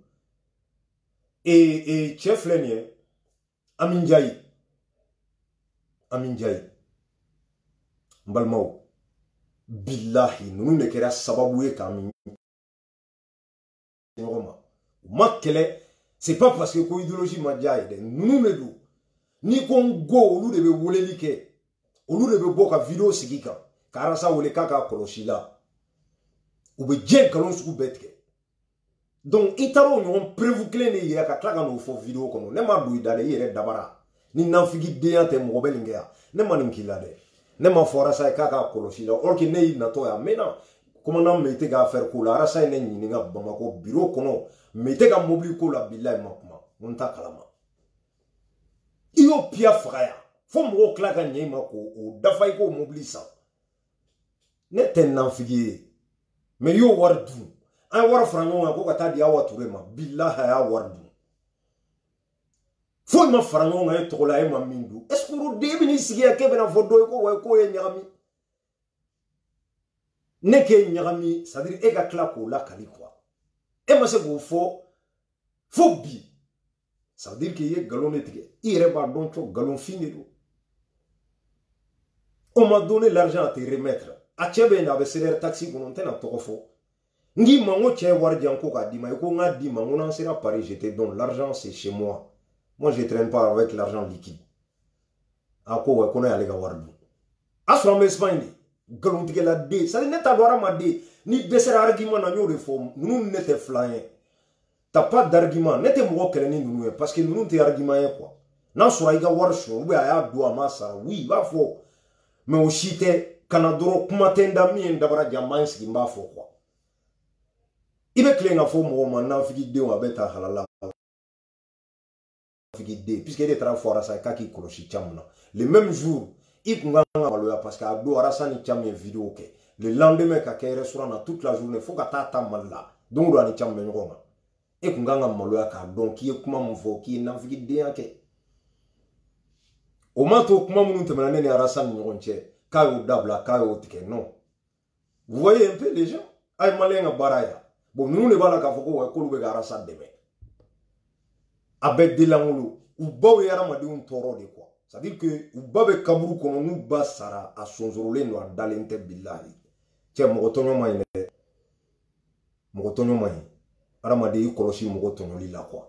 cɛ filɛ nin ye Amin Ndiaye n balimaw bilahi ninnu de kɛra sababu ye ka min ɲɔgɔn ma u ma kɛlɛ c'est pas parce que ko idéologie ma diya ye dɛ ninnu de don ni ko n go olu de bɛ weleli kɛ olu de bɛ bɔ ka vidéo sigi kan ka Arasa wele k'a ka kɔlɔsi la u bɛ diɲɛ nkalon sugu bɛɛ tigɛ donc i taara o ɲɔgɔn prévu kelen de yira ka tila ka n'o fɔ vidéo kɔnɔ ne ma don i da dɛ i yɛrɛ dabara ni nanfigidenya tɛ mɔgɔ bɛ nin kɛ yan ne ma nin k'i la dɛ ne ma fɔ Arasa ye k'a ka kɔlɔsi la or que ne y'i natɔ ye a mɛnna commandant Mete ka affaire ko la Arasa ye ne ɲininka Bamako bureau kɔnɔ Mete ka mobili ko la bilahi ma kuma n t'a kalama i y'o piya faga yan fo mɔgɔw tila ka ɲɛ i ma k'o dafa i k'o mobili san ne tɛ nanfigi ye mais i y'o wari dun an ye wari fara ɲɔgɔn kan ko ka taa di Awa Ture ma bilahi a y'a wari dun foyi ma fara ɲɔgɔn kan e tɔgɔ la e ma min dun est-ce que o den bɛ n'i sigi yan k'e bɛna fɔ dɔ ye ko wa k'o ye ɲagami ne k'e ɲagami c'est-à-dire e ka tila k'o lakali quoi e ma se k'o fɔ fo bi ça veut dire qu'il y a galon de tigɛ i yɛrɛ b'a dɔn co galon fin de don on m'a donné l'argent à te remettre a cɛ bɛ yen a bɛ CDR taxi kɔnɔ n tɛna tɔgɔ fɔ n k'i ma n ko cɛ ye wari di yan ko k'a d'i ma i ko n k'a d'i ma n ko n'an sera Paris je te donne l'argent c'est chez moi je traîne pas avec l'argent liquide a ko wa ko ne y'ale ka wari dun a sɔrɔ an bɛ Espagne de galon tigɛla den c'est à dire ne t'a dɔn hadamaden ni dɛsɛra argument na n y'o de fɔ ninnu ne tɛ filan ye t'as pas d'argument ne tɛ mɔgɔ kɛlɛ ni ninnu ye parce que ninnu tɛ argument ye quoi n'a sɔrɔ i ka wari sɔrɔ ou bien a y'a don a ma sara oui i b'a fɔ mais o si tɛ kana dɔrɔn kuma tɛ n da min ye n dabara jan n b'a sigi n b'a fɔ quoi i bɛ tilen ka fɔ mɔgɔw ma nanfigidenw a bɛ ta halala nanfigiden puisque e de taara fɔ Arasa ye k'a k'i kɔlɔsi caman na le même jour i kun kan ka maloya parce que a don Arasa ni caman ye vidéo kɛ le lendemain ka kɛ restaurant na toute la journée fo ka taa ta Mali la don o don a ni caman bɛ ɲɔgɔn kan e kun kan ka maloya k'a dɔn k'i ye kuma mun fɔ k'i ye nanfigidenya kɛ o ma to kuma minnu tɛmɛna ne ni Arasa ni ɲɔgɔn cɛ k'a y'o dabila k'a y'o tigɛ non vous voyez un peu les gens a ye maliyɛn ka baara ye bon ninnu de b'a la k'a fɔ ko wa k'olu bɛ ka Arasa dɛmɛ a bɛ delangolo u baw ye hadamadenw tɔɔrɔ de quoi c'est à dire que u ba bɛ kaburu kɔnɔ n'u ba sara a sonsorolen don a dalen tɛ bilahi cɛ mɔgɔ tɔɲɔ ma ɲi dɛ mɔgɔ tɔɲɔ ma ɲi hadamaden i kɔlɔsi mɔgɔ tɔɲɔli la quoi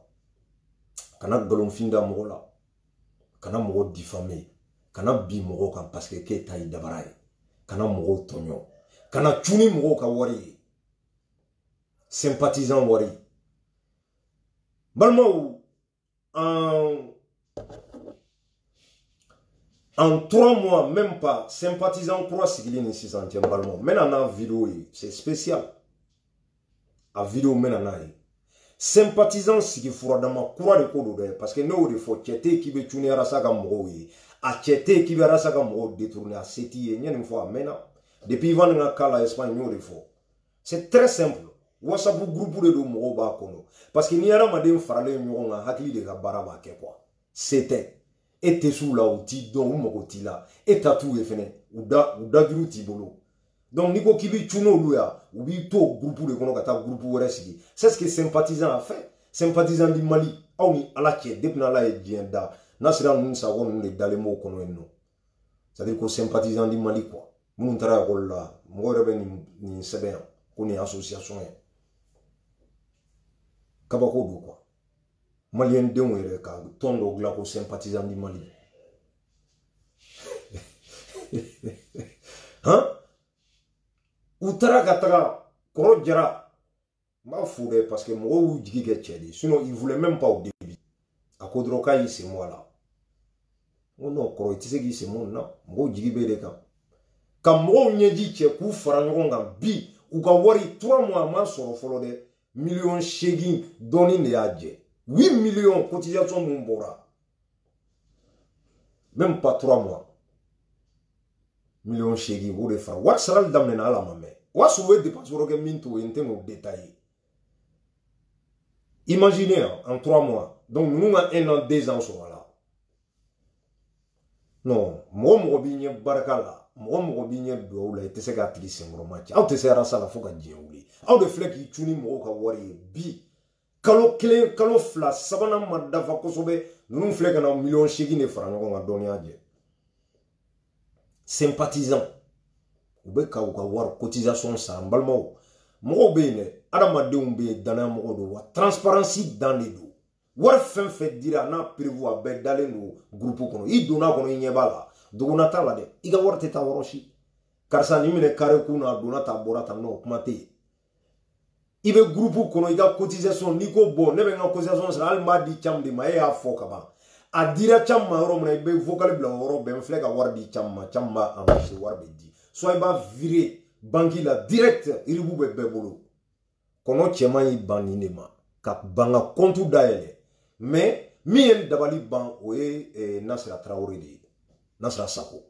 kana nkalonfin da mɔgɔ la kana mɔgɔ diffamer kana bi mɔgɔ kan parce que k'e ta y'i dabara ye kana mɔgɔw tɔɲɔ kana cuni mɔgɔw ka wari ye sympathisant wari balmo en 3 mois même pas sympathisant 3 sigili ni 600e balmo menana vidéo c'est spécial a vidéo menana sympathisant sigi furadama kura de kodo de parce que no de fo chete ki be tuni arasa ga mo a chete ki be arasa ga mo détourner a seti nyen fo amena depuis van nga kala Espagne no de fo c'est très simple WhatsApp groupe de do mo ba kono parce que ni ara madem farale nyo nga hakili de ga baraba ke quoi c'était et sous là outi don mo ti là et tatou e fene ou da giru ti bolo donc niko kibi chuno luya ou bi to groupe de kono kata groupe wore sigi c'est ce que sympathisant a fait sympathisant du Mali aw ni ala ke depuis na la e dienda nasira nun sa won le dale mo kono enno c'est à dire que sympathisant du Mali quoi mun tara ko la mo rebe ni seben ko ni association kabako do quoi malien de were ka tondo gla ko sympathisant du Mali hein Outara Gatara, Koro Djara, m'a fourré parce que moi, ou dit que sinon, il voulait même pas au début. À Kodroka, c'est moi là. Oh non, Koro, tu sais qui c'est moi, non? Moi, dit que quand moi, on dit que vous ferez un bi, ou quand vous avez 3 mois, moi, sur le follow de millions de chèques donnés de adje. 8 millions de cotisations de Mbora. Même pas 3 mois. Millions de chèques, vous les faites. What sera le damné à la maman? What souhaite dépenser pour que minto et un détaillé. Imaginez en 3 mois. Donc nous avons 1 an, 2 ans sur là. Non, moi je suis baraka moi je suis doula et c'est que tu sais que match. Au te sera ça la faut que Dieu oublie. Au de flèche qui tuni mo ka wari bi. Kalo clé kalo flash sabana madafa ko sobe nous flèche na million cheki ne franc ko ngadoni adje. Sympathisant. Ou be ka war cotisation sa mbalmo mo be ne adamadenw be dana mo do wa transparency dans les dos war fait dira na prévoir be dalen no groupe kono I dona kono nyebala dona tala de iga warta ta woroshi karsa ni mine kare kuna dona ta borata no kumate ibe groupe kono iga cotisation ni ko bon ne be nga cotisation sa al madi cham de maye a foka ba a dira cham ma ro mna be vocal bla ro be mfle ka war di cham ma amase war be di so il va virer banki la direct iribu be bebolo kono chema yi baninema ka banga kontu daele mais mien dabali ban oye Nasra Traoré de Nasra Sako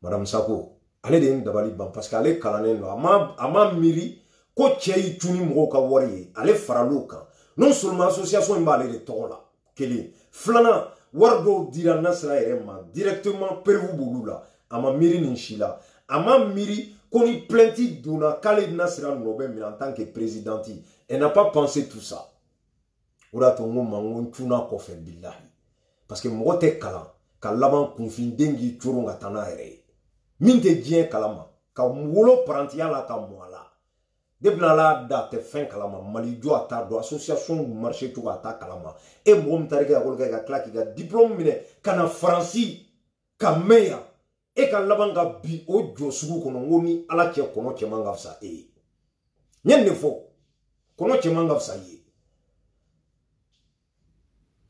madame Sako ale de dabali ban parce que ale kalane no ama miri ko chei tuni mo ka wari ale faralo kan non seulement association mbale de tola kele flana wardo dira Nasra erema directement pervu bulula ama miri ninshila ama miri koni plainti duna kale Nasra nobe mais en tant que présidenti elle n'a pas pensé tout ça ora to ngo mango tuna ko fe billahi parce que mo te kala kalaban kunfin dengi turu ngatana ere minte dien kalama ka wolo prantia la ka moala debna la date fin kalama mali jo ata do association du marché to ata kalama e mo mtarika ko ga klaki ga diplôme mine kana franci ka meya e ka labanga bi o jo sugu kono ngoni ala ke kono ke manga fsa e nyen ne fo kono ke manga fsa e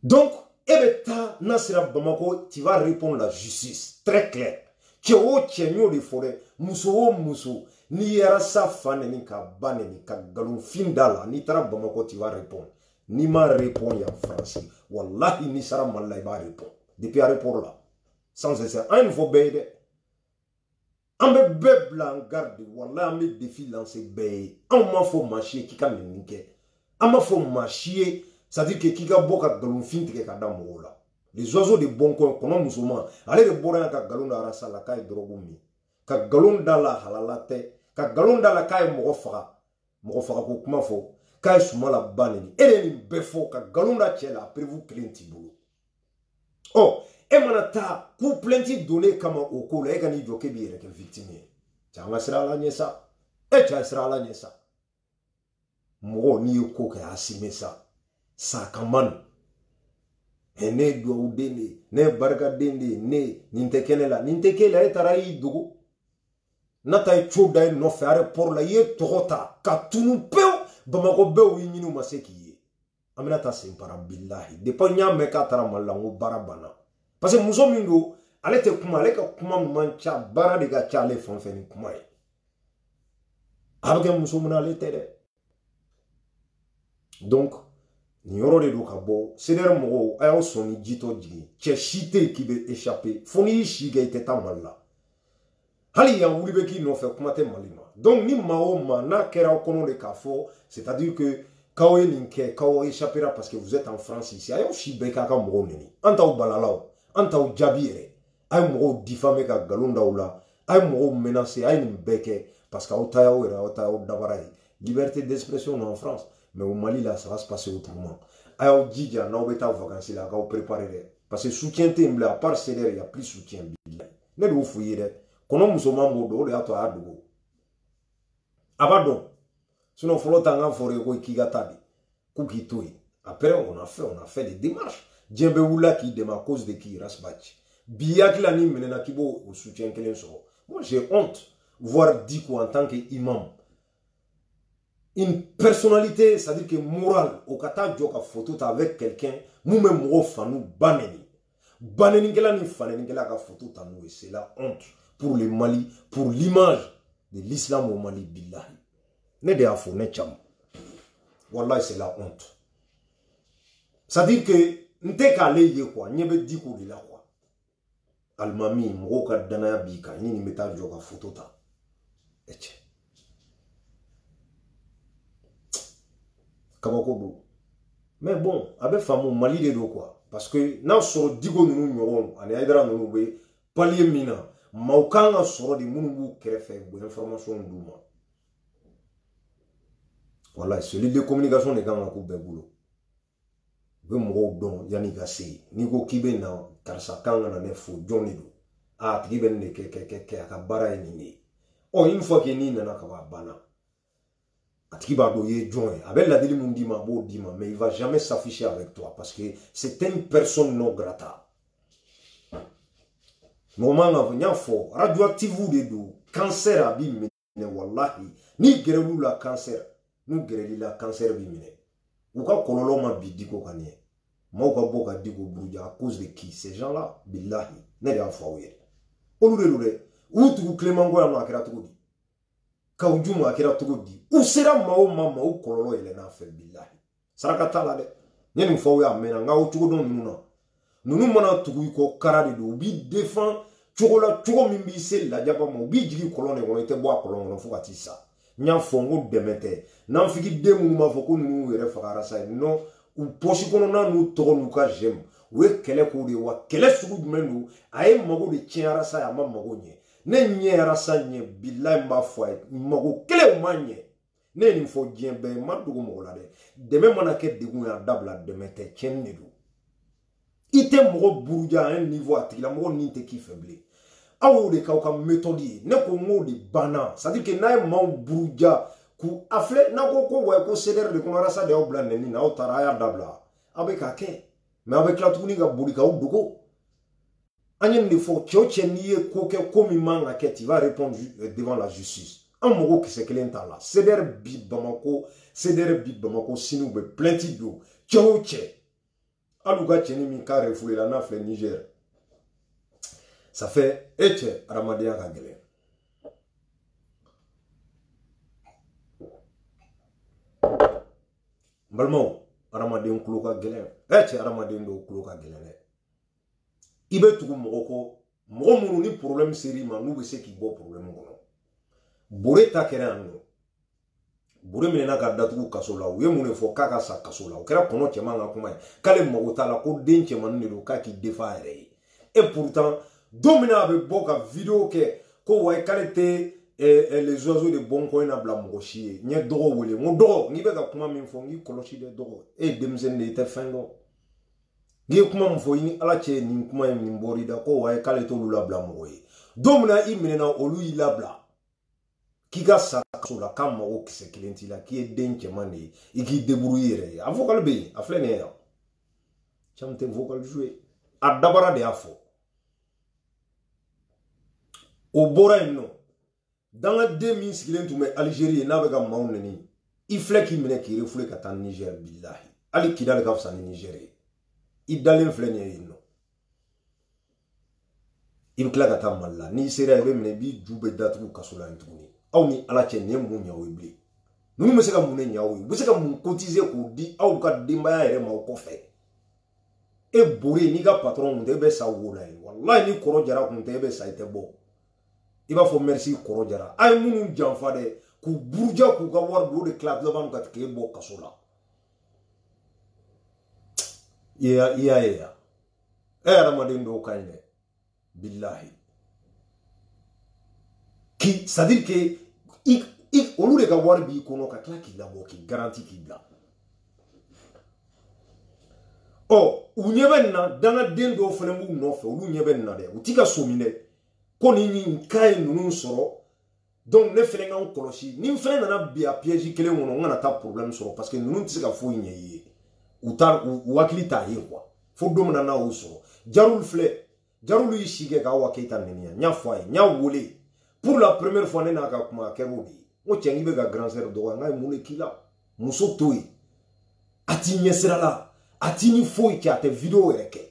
donc ebeta Nasra Bamako tu vas répondre la justice très clair que o chenyo de forêt muso ni yara sa fane ni ka bane ni ka galon fin dala ni tara Bamako tu vas répondre ni ma répond en français wallahi ni sara malay ba répondre depuis à répondre là sans essayer un faut bede ambe bebla en garde wallahi ambe défi lancer be on ma faut marcher qui kan ninke ama faut marcher ça veut dire que kika boka galon fin tike ka damo la les oiseaux de bon coin kono musulman allez de boran ka galon da rasa la kay drogumi ka galon da la halalate ka galon da la kay mo fara ko kuma fo kay suma la baneni ele ni befo ka galon da chela prévu plainti bolo oh e manata ku plainti donné kama oko la e gani joke bi ere ke victime changa sira la nyesa e cha sira la nyesa mo ni ko ka asime ça Sakaman ene do udene ne barga dende ne nintekela etarai dugu nata choda no faire pour la ye torota katunu peu Bamako be wi nyinu maseki amina ta simpara billahi de pa nya me ka tara malango barabana parce que muso mindo ale te kuma ale ka kuma mancha bara de ga chale fonfeni kuma e abge muso muna ale te de donc ni yoro de do ka bo sedere mo ayo soni jito jigi che shite ki be échapper foni shi ga ite ta malla hali ya wuli be ki no fe kuma te malima donc ni mao ma na kera kono de ka fo c'est-à-dire que kawo ninke kawo échappera parce que vous êtes en France ici ayo shi be ka mo neni anta u balalao anta u jabire ay mo diffamer ka galonda ula ay mo menacer ay mbeke parce que autayo era autayo dabaray liberté d'expression en France mais au Mali là ça va se passer autrement ayo djidja na obeta vacances là ka préparer parce que soutien temble à part céder il y a plus soutien ne do fouiller kono musoma modo le ato adugo abado sinon folo tanga fore ko kigatadi kuki toy après on a fait des démarches djembe wula qui de ma cause de qui rasbach biya kila ni menena kibo au soutien kelen so moi j'ai honte voir Diko en tant qu'imam une personnalité c'est à dire que morale au kata joka photo avec quelqu'un nous même mo fanu baneni kela ni faneni kela ka photo tanu c'est la honte pour le Mali, pour l'image de l'islam au Mali, billahi. Ne de afo, ne cham. Wallah, c'est la honte. C'est-à-dire que, n'te ka le ye quoi, nyebe Diko de la quoi. Almami, mgo ka danaya bika, ni meta joka photo ta. Eche. Kabakobo. Mais bon, avec femme Mali de do quoi. Parce que, nan so Diko nous nyoron, ane aydra nous be, palier mina. Maukanga soro de mungu kerefe bo information duma voilà celui de communication de ganga ko bebulo be mo don yani gase ni ko kibe na karsa kanga na nefo joni do a tibe ne ke akabara ni oh une fois que ni na ka bana atiba do ye join avec la deli mundi ma bo dima mais il va jamais s'afficher avec toi parce que c'est une personne non grata. Normalement, radioactif de do cancer a bimine wallahi ni gerelu la cancer nous gereli la cancer bimine ou ka kololo ma bidiko kanye mauka boka diko bruja à cause de qui ces gens là billahi ne ya fawye olure ou tu Clément Ngoya no akira tugodi ka ujumu akira tugodi ou sera mao mama ou kololo ele na fe billahi saraka tala de nyeni fawye amena nga o tugodon nuna nunu mana tugu ko karade do bi défend chogola chogo mimbi se la jaba mo bi jigi kolone ko ite bo kolone fo katisa nya fongo demete na fiki demu ma foko nunu yere fakara sa no u poshi kono na nu to nu ka jem we kele ko de wa kele sugu menu ay mago de chiara sa ya ma mago nye ne nyera sa nye billahi mba fo ay mago kele manye ne ni fo jembe ma dugo mo la de me mana ke digu ya dabla demete chenni du ite mo buruja un niveau atila mo ni te ki faible awo de ka méthode ne ko mo de bana ça dit que na ma buruja ku afle na ko wa ko ceder de ko rasa de obla ni na otara ya dabla avec ake mais avec la tuni ga burika ou dugo anyen de fo choche ni ko ke komi manga ke tu vas répondre devant la justice un mo ko se kelenta là ceder bi bamako sinu be plenty do choche aluga cheni mi ka refoulé la nafle Niger. Ça fait eche Ramadan ka gele. Mbalmo Ramadan kulo ka gele. Eche Ramadan do kulo ka gele. Ibe tugu mogoko mo munu ni problème seri ma nu be se ki bo problème kono. Bore ta kera no. Bure minena ka datugu kasola u ye mun fo kaka sa kasola o kera kono chema nga kuma kale mogota la ko den chema ne do ka ki defa ere et pourtant domina be boka vidéo ke ko way qualité les oiseaux de bon ko na bla mo chie nye dogo wele mo dogo ngi be ka kuma min fo ngi koloshi de dogo e demzen de te fengo ngi kuma mo fo ni ala che ni kuma ni mbori da ko way qualité lu bla mo yi domina i minena olu yi la bla Kika sa la kama o kise kilenti la ki e denche mani iki débrouiller a vocal be a flene ya chamte vocal jouer a dabara de afo o bora no dans la 2000 silentu me Algérie na be ga mawneni il flek qui mene qui refoule kata Niger billahi ali kidal gafsa ni Niger il dalen fleni no il kla kata malla ni sera be mene bi jube datu kasula ntuni aw ni ala che ne mu nya webli nu me se ka mu ne nya we bu se ka mu cotiser ko di aw ka dimba ya ma ko fe e bori ni ga patron mu de be sa wola wallahi ni koro jara kun te be sa ite bo il va faut merci koro jara ay munu janfa de ku burja ku ga war do de club laban ka ke bo kasula ya e ramadan do kayne billahi qui ça veut dire que il au lieu de avoir bi kono ka kla ki la bo ki garantie ki bla oh unyebenna dana dendo fele mu no fe ulu nyebenna de utika somine ko ni ni kai nunu soro donc ne fele ngan kolosi ni fele na bi a piège kele wono ngana ta problème soro parce que nunu tisika fo nyi utar wakili ta yi quoi fo domna na usoro jarul fle jarul yi shige ka wakita nenia nya foi nya wole pour la première fois ne na ka kuma kerodi o chengi be ga grand sœur do nga mune kila muso toyi ati nyesera la ati ni foi ki ate video ereke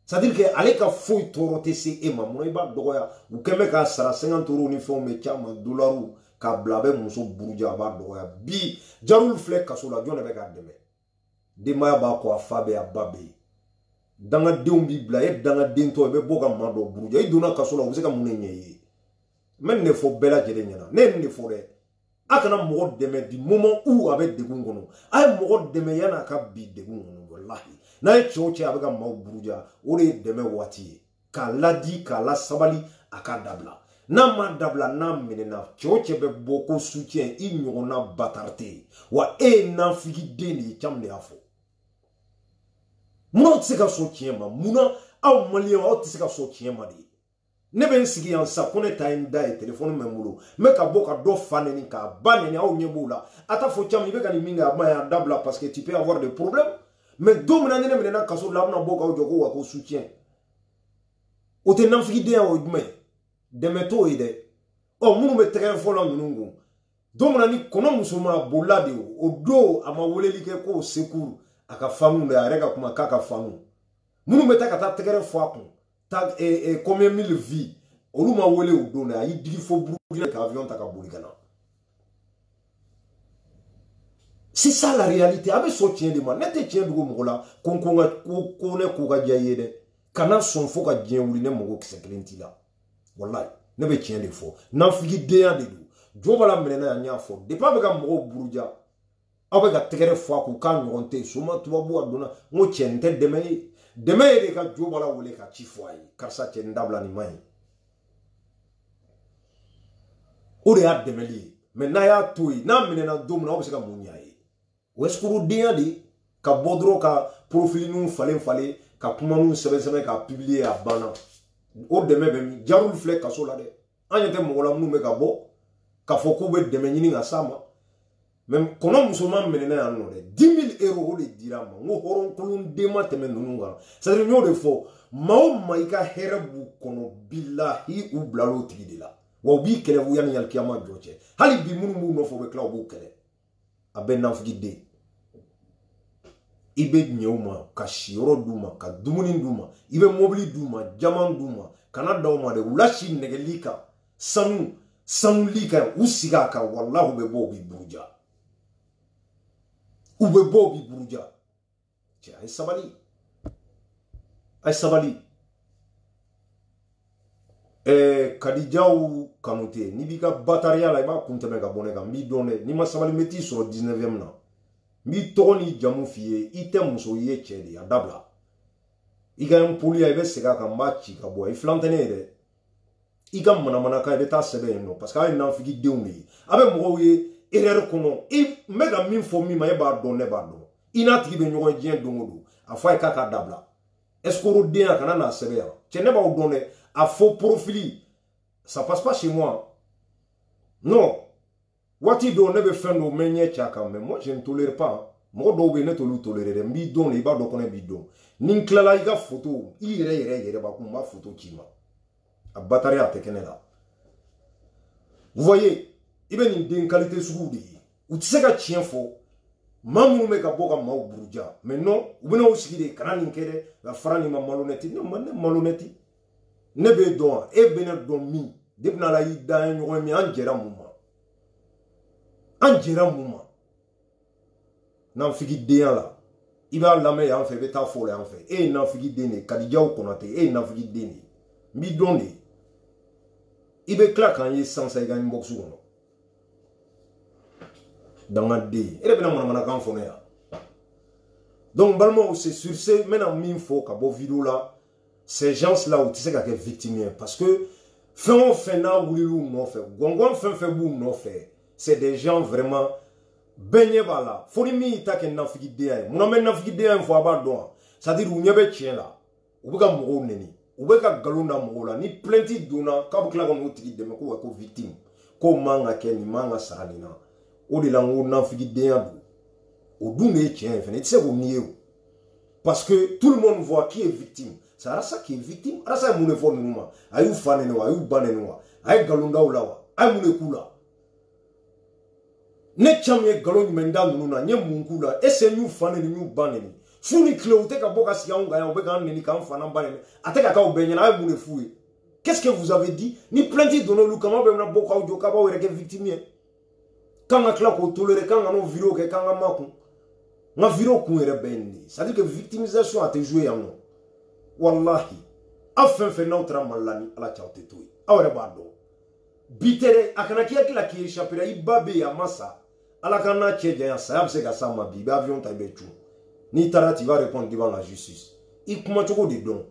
ça veut dire que ale ka foi torote se e mamuno iba do ya u keme ka sara 50 € ni fo me chama $, ka blabe muso buruja ba do ya bi jarul fle ka so la jone be ga deme de ma ba ko afabe ababe danga deum bi bla e danga dento be boga ma do buruja e duna ka so la u se ka munenye yi men ne fo bela jere nyana ne fo re akana mogo deme di moment où avec de gungono ay mogo deme yana ka bi de gungono wallahi na e choche abega ma buruja ore deme wati ka ladi ka la sabali aka dabla na ma dabla na menena choche be boko soutien ignona batarte wa e na figi deni chamne afo muna tsika soutien ma muna aw malien aw tsika soutien ma di ne ben sigi en sa kone ta inda e telephone memulo me ka boka do faneni ka baneni aw nyebula ata fo cham ibe kan minga ma ya dabla parce que tu peux avoir des problèmes mais domina ne menena kaso labna boka o jogo wa ko soutien o te nan figi de o dme de meto ide o munu me tere fo la nungu domina ni kono musuma bolade o do ama woleli ke ko secours aka famu de arega kuma kaka famu munu me ta kata tere fo akon tag combien mille vies oluma wole o dona ayi digi fo buru ka avion ta ka bolikana c'est ça la réalité avec so tien de man nete tien dugo mogola konkonga ko ne ko ga jaye de kana son fo ka dien wuli ne mogo kiseklenti la wallahi ne be tien de fo na figi de ya de du jobala menena nya fo de pa be ga mogo buruja abe ga tegere fo ko kan ngonte suma tuba bu aduna ngo tiente de me de ka jobala wole ka chifwai karsa che ndabla ni mai ore ya demeli me na ya tui na menena domna obse ka munyai weskuru dia di ka bodro ka profil nu fale ka kuma nu sebe ka publier a bana o deme be jarul fle ka so la de anyete mogola mu me ka bo ka foko be deme nyini nga sama même kono musulman menena ya no de 10 000 € de dirama ngo horon kulun de ma teme nunga ça veut dire de fo maw maika herabu kono billahi u blalo tigi de la wa bi kele bu yan yal kiyama joche hali bi munu no fo be kla bu kele aben na fugi de ibe nyoma ka shiro duma ka dumuni duma ibe mobili duma jaman duma kana dawma de ulashi negelika sanu lika usiga ka wallahu be bo bi buruja ube bo bi buruja che ay sabali Kadijau kanute ni bika bataria la iba kunteme ka boneka mi donne ni ma sabali meti sur 19e na mi toni jamu fie ite muso ye chedi adabla iga mpuli ibe sega ka machi ka boy flantene de iga mana ka beta sebe no parce que ay na figi deuni abe mo ye erreur kono i mega min fo mi ma e ba donne ba do ina tigi be nyogo jien dongodo afa ka ka dabla escoro de kana na sebe ya chene ba donne à faux profil, ça passe pas chez moi. Non. Wati do ne be fendo menye chaka mais moi je ne tolère pas. Mo do be ne toléré mbi don le ba do koné bidon. Nin klala iga photo, ire ba ko ma photo kima. A bataria tekene là. Vous voyez, ibe ni den qualité soudi. u tɛ se ka tiɲɛ fɔ maa minnu bɛ ka bɔ ka maaw buruja mais non u bɛna u sigi de kana nin kɛ dɛ ka fara nin ma malhonnête ne ma ne malhonnête ne b'e dɔn wa e bɛ ne dɔn min depuis n'Ala y'i da an ye ɲɔgɔn min an jɛra mun ma an jɛra mun ma nafigidenya la i b'a lamɛn yan fɛ i bɛ taa fɔ o la yan fɛ e ye nafigiden de ye Kadijaw Konate e ye nafigiden de ye n b'i dɔn de i bɛ tila k'an ye sisan i ka inbox kɔnɔ dangaden e de bɛna manamanakan fɔ ne yan donc balimaw c'est sur ce n bɛna min fɔ ka bɔ vidéo la ces gens là u tɛ se ka kɛ victime ye parce que fɛn o fɛn n'a wulil'u nɔfɛ gɔngɔn fɛn fɛn b'u nɔfɛ c'est des gens vraiment bɛɛ ɲɛ b'a la fo ni min y'i ta kɛ nafigidenya ye munna n bɛ nafigidenya in fɔ a b'a dɔn wa c'est à dire u ɲɛ bɛ tiɲɛ la u bɛ ka mɔgɔw nɛni u bɛ ka nkalon da mɔgɔw la ni plainte donna k'a bɛ tila ka n'o tigi dɛmɛ ko ko victime k'o man ka kɛ nin man ka sara nin na o de la n ko nafigidenya don o dun de ye tiɲɛ ye fɛnɛ i tɛ se k'o nier o parce que tout le monde voit qui est victime c'est Arasa qui est victime Arasa ye mun de fɔ ninnu ma a y'u fa nɛni wa a y'u ba nɛni wa a ye nkalon da u la wa a ye mun de k'u la ne caman ye nkalon jumɛn da ninnu na n ye mun k'u la est-ce que n y'u fa nɛni n y'u ba nɛni su ni tile u tɛ ka bɔ ka sigi anw kan yan u bɛ k'an nɛni k'an fa n'an ba nɛni a tɛ ka k'aw bɛɛ ɲɛna a ye mun de f'u ye qu'est-ce que vous avez dit ni plainte donna olu kama aw bɛ na bɔ k'aw jɔ k'a b'aw yɛrɛ kɛ victime ye k'an ka tila k'o tolérer k'an ka n'o vidéo kɛ k'an ka makun n ka vidéo kun yɛrɛ bɛɛ ye nin de ye c'est à dire que victimisation a tɛ jouer yan nɔ wallahi aw fɛn fɛn n'aw taara Mali la ni Ala cɛ aw tɛ to yen aw yɛrɛ b'a dɔn bi tɛ dɛ a kana k'i hakili la k'i échapper i ba bɛ yen a ma sa Ala ka n'a cɛ janya saya bɛ se ka s'a ma bi i bɛ avion ta i bɛ cun n'i taara tu vas répondre devant la justice i kuma cogo de dɔn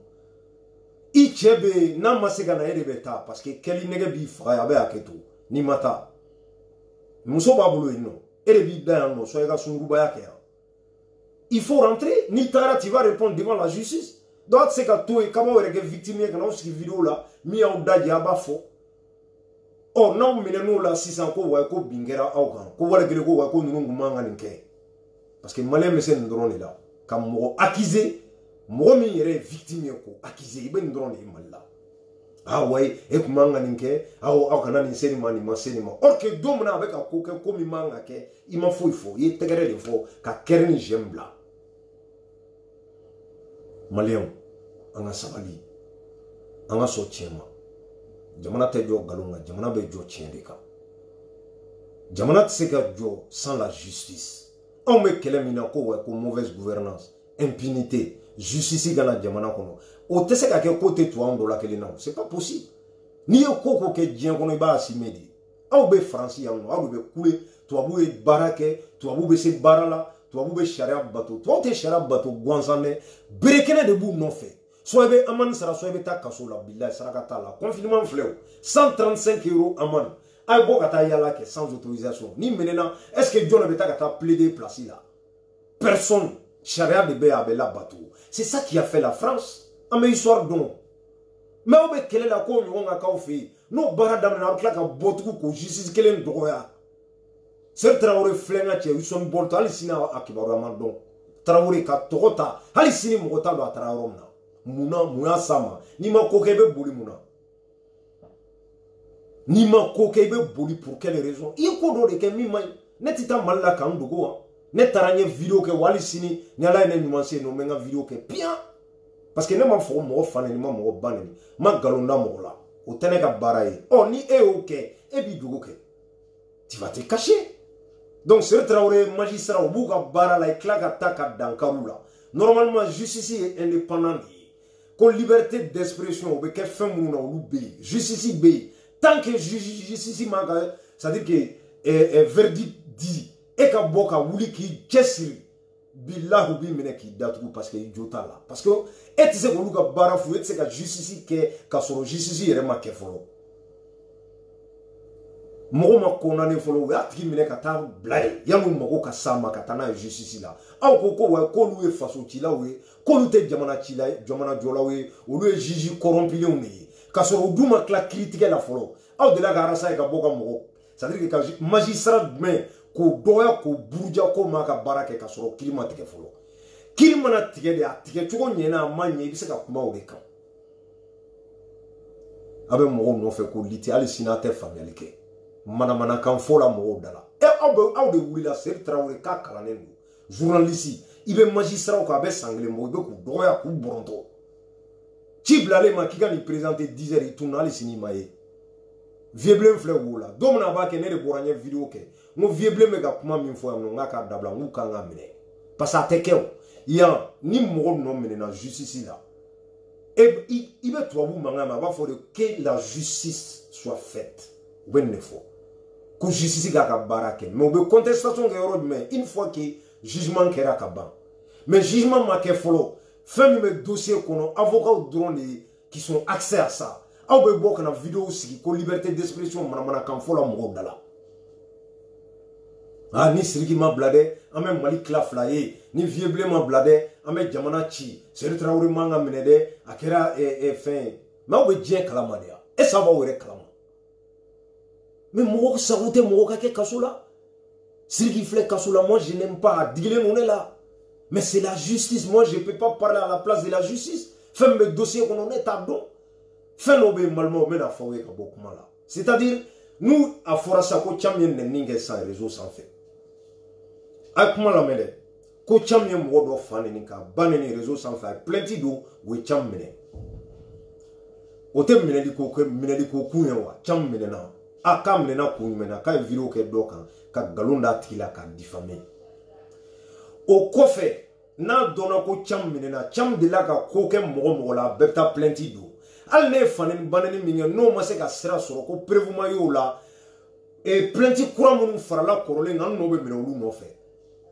i cɛ bɛ yen n'a ma se ka na e de bɛ taa parce que kɛli nɛgɛ b'i faga a bɛ hakɛ to n'i ma taa muso b'a bolo yen nɔ e de b'i da yan nɔ soit i ka sungurubaya kɛ yan il faut rentrer n'i taara tu vas répondre devant la justice donc a tɛ se ka to yen k'a b'aw yɛrɛ kɛ victime ye ka n'aw sigi vidéo la min y'aw dajɛ a b'a fɔ ɔ n'aw minɛn'o la sisan ko wa ko bin kɛra aw kan ko wale kelen ko wa ko ninnu kun man ka nin kɛ parce que maliyɛn bɛ se nin dɔrɔn de la ka mɔgɔ accuser mɔgɔ min yɛrɛ ye victime ye ko accuser i bɛ nin dɔrɔn de ye Mali la ah wayi e kun man ka nin kɛ aw kana nin se nin ma nin ma se nin ma or que don min na a bɛ ka ko kɛ ko min man ka kɛ i ma foyi fɔ i ye tɛgɛrɛ de fɔ ka kɛrɛ ni jɛn bila maliyɛnw an ka sabali an ka sɔn tiɲɛ ma jamana tɛ jɔ nkalon kan jamana bɛ jɔ tiɲɛ de kan jamana tɛ se ka jɔ sans la justice anw bɛ kɛlɛ min na ko wa ko mauvaise gouvernance impunité justice kana jamana kɔnɔ o tɛ se ka kɛ ko tɛ to anw dɔ la kelen na c'est pas possible n'i ye ko ko kɛ diɲɛ kɔnɔ i b'a assumer de aw bɛ faransi yan nɔ aw de bɛ kule tubabuw ye baara kɛ tubabuw bɛ se baara la tubabuw bɛ sariya bato tubabuw tɛ sariya bato gansan dɛ berekɛnɛ de b'u nɔfɛ soit i bɛ amende sara soit i bɛ taa kaso la bilahi saraka t'a la confinement filɛ o 135 € amende a ye bɔ ka taa yala kɛ sans autorisation ni minɛna est-ce que jɔn de bɛ taa ka taa plaider place la personne sariya de bɛ yen a bɛ labato c'est ça qui a fait la France an bɛ histoire dɔn mais aw bɛ kɛlɛ la k'o ɲɔgɔn ka k'aw fɛ yen n'o baara daminɛ a bɛ tila ka bɔ tugun k'o justice kelen dɔgɔya Sɛri Tarawele filɛ n ka cɛ Usmane Bolto hali sini a kibaruya ma dɔn Tarawele ka tɔgɔ ta hali sini mɔgɔ t'a dɔn a taara yɔrɔ min na mun y'a s'a ma n'i ma ko kɛ i bɛ boli mun na n'i ma ko kɛ i bɛ boli pour quelle raison i ye ko dɔ de kɛ min man ɲi ne tɛ taa Mali la k'an dogo wa ne taara n ye vidéo kɛ wa hali sini ni Ala ye ne ɲuman se yen nɔ n bɛ n ka vidéo kɛ bien parce que ne ma fɔ mɔgɔ fa nɛni ma mɔgɔ ba nɛni n ma nkalon da mɔgɔ la o tɛ ne ka baara ye ɔ ni e y'o kɛ e b'i dogo kɛ tu vas te cacher donc Sɛri Tarawele magistrat u b'u ka baara la i tila ka taa ka dankari u la normalement justice ye indépendant de ye ko liberté d'expression o bɛ kɛ fɛn minnu na olu bɛ yen justice bɛ yen tant que justice ma ka c'est à dire que verdict di e ka bɔ ka wuli k'i cɛsiri bilahu b'i minɛ k'i datugu parce que i jo t'a la parce que e tɛ se k'olu ka baara fo e tɛ se ka justice kɛ k'a sɔrɔ justice yɛrɛ ma kɛ fɔlɔ mɔgɔ ma condamné fɔlɔ u y'a tigi minɛ ka taa bila yen yan'u mago ka s'a ma ka taa n'a ye justice la aw ko ko wa k'olu ye faso cilaw ye k'olu tɛ jamana cila jamana jɔlaw ye olu ye juge corrompulenw de ye k'a sɔrɔ u dun ma tila kiiritigɛ la fɔlɔ aw delila ka Arasa ye ka bɔ ka mɔgɔ c'est à dire que ka magistrat jumɛn k'o dɔgɔya k'o buruja k'o ma ka baara kɛ k'a sɔrɔ kiiri ma tigɛ fɔlɔ kiiri mana tigɛ de a tigɛ cogo ɲɛna a ma ɲɛ i bɛ se ka kuma o de kan a bɛ mɔgɔw nɔfɛ ko liti hali sini a tɛ faamuyali kɛ manamanakan fɔ la mɔgɔw da la aw de wulila Seri Traoré k'a kalannen don journaliste i bɛ magistrat kan a bɛ san kelen bɔ i bɛ k'u dɔgɔya k'u bɔrɔntɔ ci bilalen ma k'i ka nin présenter 10 heures i tununa hali sini i ma ye vieux bilen filɛ wo la don min a b'a kɛ ne de bɔra n ye vidéo kɛ n ko vieux bilen bɛ ka kuma min fɔ yan nɔ n k'a k'a dabila n k'u kan ka minɛ parce que a tɛ kɛ o yan ni mɔgɔ nɔ minɛna justice la i bɛ tubabu mankan mɛn a b'a fɔ de que la justice soit faite u bɛ nin de fɔ ko justice k'a ka baara kɛ mais u bɛ contestation kɛ yɔrɔ jumɛn une fois que jugement kɛra ka ban mais jugement ma kɛ fɔlɔ fɛn min bɛ dossier kɔnɔ avocat dɔrɔn de ye qui sont accès à ça aw bɛ bɔ ka na vidéo sigi ko liberté d'expression manamanakan fɔ la mɔgɔw da la ni Sidiki ma bila dɛ an bɛ Mali tila fila ye ni vieux bilen ma bila dɛ an bɛ jamana ci Seri Traoré man ka minɛ dɛ a kɛra fɛn ye mais aw bɛ diɲɛ kalama de ya est ce que aw b'aw yɛrɛ kalama mais mɔgɔ sago tɛ mɔgɔ ka kɛ kaso la Sidiki filɛ kaso la moi je n'aime pas a digilen don ne la mais c'est la justice moi je peux pas parler à la place de la justice fɛn min bɛ dossier kɔnɔ ne t'a dɔn fɛn dɔw bɛ yen balimaw n bɛna fɔ aw ye ka bɔ kuma la c'est à dire n'u a fɔra sa ko Thiam ye nɛnini kɛ sisan réseau sanfɛ a ye kuma lamɛn dɛ ko Thiam ye mɔgɔ dɔ fa nɛni k'a ba nɛni réseau sanfɛ a ye plainte don u ye Thiam minɛ o tɛ minɛli ko kun ye wa Thiam minɛna k'a minɛna kun jumɛn na k'a ye vidéo kɛ dɔ kan ka nkalon d'a tigi la k'a diffamer o kɔfɛ n'a dɔnna ko Thiam minɛna Thiam delila ka ko kɛ mɔgɔ la a bɛɛ bɛ taa plainte don hali ne ye fanɛni banɛni min kɛ n'o ma se ka sira sɔrɔ ko preuve ma y'o la plainte kura minnu farala kɔrɔlen kan n'o bɛ minɛ olu nɔfɛ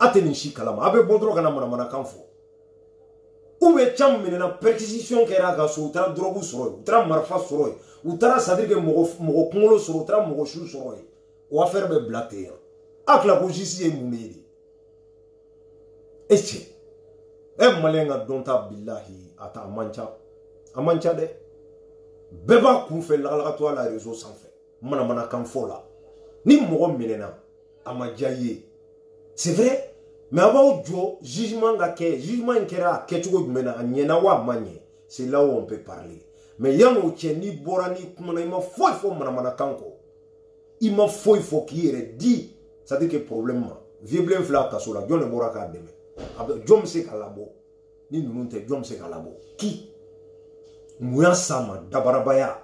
a tɛ nin si kalama a bɛ bɔ dɔrɔn ka na manamanakan fɔ ou bien Thiam minɛna perquisition kɛra a ka so u taara drogue sɔrɔ yen u taara marifa sɔrɔ yen u taara c'est à dire que mɔgɔ kunkolo sɔrɔ u taara mɔgɔ su sɔrɔ yen o affaire bɛ bila ten yan a tila ko justice ye mun de ye de est-ce que maliyɛn ka dɔn ta bilahi a man ca dɛ bɛɛ b'a kunfɛ lagalakatɔ a la réseau sanfɛ manamanakan fɔ la ni mɔgɔ minɛna a ma diya i ye c'est vrai mais a b'aw jɔ jugement ka kɛ jugement in kɛra a kɛcogo jumɛn na a ɲɛna wa a ma ɲɛ c'est là où on peut parler mais yan'o cɛ n'i bɔra n'i kumana i ma foyi fɔ manamanakan kɔ i ma foyi fɔ k'i yɛrɛ di c'est à dire que problème ma vieux bilen filɛ a kaso la jɔn de bɔra k'a dɛmɛ jɔn bɛ se k'a labɔ ni ninnu tɛ jɔn bɛ se k'a labɔ qui munya s'a ma dabarabaya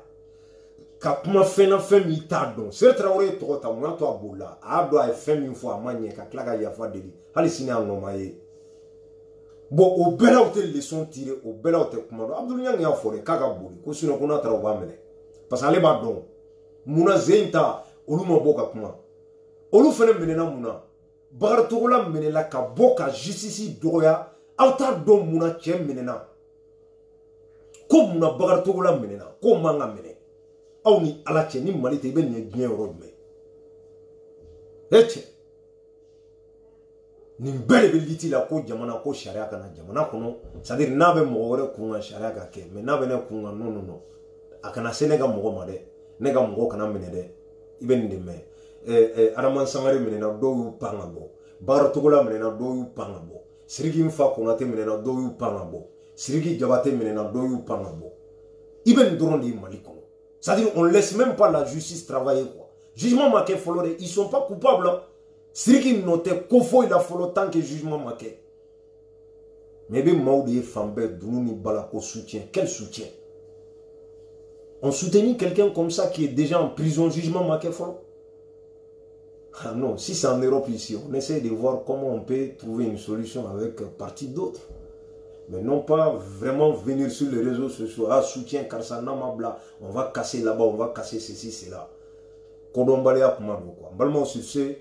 ka kuma fɛn na fɛn min t'a dɔn Seri Traoré ye tɔgɔ ta munya to a bolila a y'a dɔn a ye fɛn min fɔ a ma ɲɛ ka tila ka yafa deli hali sini a nɔ ma ye bon o bɛɛ la u tɛ leçon tirer o bɛɛ la u tɛ kuma dɔn Abdul Niang y'a fɔ de k'a ka boli ko sinon ko n'a taara u b'a minɛ parce que ale b'a dɔn munna zen ta olu ma bɔ ka kuma olu fana minɛna munna Bakari Togola minɛla ka bɔ ka justice dɔgɔya aw t'a dɔn munna cɛ minɛna ko munna Bakari Togola minɛna ko man ka minɛ aw ni ala cɛ ni Mali tɛ i bɛ nin ye diɲɛ yɔrɔ jumɛn cɛ nin bɛɛ de bɛ liti la ko jamana ko sariya kana jamana kɔnɔ c'est à dire n'a bɛ mɔgɔ wɛrɛ kun kan sariya ka kɛ mais n'a bɛ ne kun kan non a kana se ne ka mɔgɔ ma dɛ ne ka mɔgɔ kana minɛ dɛ i bɛ nin de mɛn Adama Sangare minɛna dɔw y'u pan ka bɔ Bakari Togola minɛna dɔw y'u pan ka bɔ Sidiki Nfa Konate minɛna dɔw y'u pan ka bɔ Sidiki Diabaté minɛna dɔw y'u pan ka bɔ i bɛ nin dɔrɔn de ye Mali kɔnɔ c'est à dire on laisse même pas la justice travailler quoi jugement ma kɛ fɔlɔ dɛ ils sont pas coupables Sidiki nɔ tɛ ko foyi la fɔlɔ tant que jugement ma kɛ mais i bɛ maaw de ye fan bɛɛ dunu ni bala ko soutien quel soutien on soutenir quelqu'un comme ça qui est déjà en prison jugement ma kɛ fɔlɔ ah non si c'est en Europe ici on essaie de voir comment on peut trouver une solution avec partie d'autres mais non pas vraiment venir sur les réseaux sociaux ah soutien karisa namabla on va casser là-bas on va casser ceci cela kodonbaliya kuma do quoi balimaw sur ce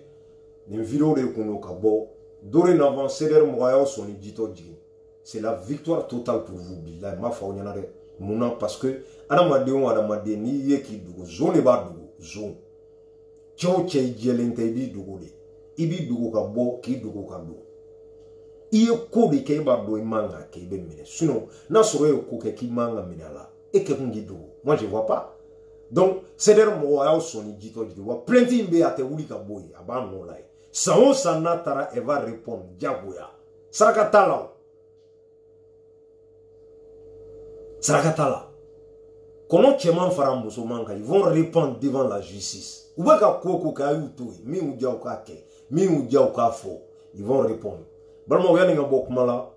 nin vidéo de kun do ka bɔ dorénavant CDR mɔgɔ y'aw sɔnni jitɔ jigin c'est la victoire totale pour vous bilahi m'a fɔ aw ɲɛna dɛ munna parce que adamaden o adamaden n'i ye k'i dogo zon de b'a dogo zon cɛ o cɛ i jɛlen tɛ i b'i dogo de i b'i dogo ka bɔ k'i dogo ka don i ye ko de kɛ i b'a dɔn i man ka kɛ i bɛ minɛ sinon n'a sɔrɔ e ye ko kɛ k'i man ka minɛ a la e kɛ kun k'i dogo moi je vois pas donc CDR mɔgɔ a y'aw sɔnni jitɔ jigin wa plainte in bɛ yen a tɛ wuli ka bɔ yen a b'a nɔ la yen san o san n'a taara elle va répondre diyagoya saraka t'a la o saraka t'a la kɔnɔ cɛman fara musoman kan ils vont répondre devant la justice u bɛ ka ko kɛ a y'u to yen min y'u diya u k'a kɛ min y'u diya u k'a fɔ ils vont répondre balimaw yani ka bɔ kuma la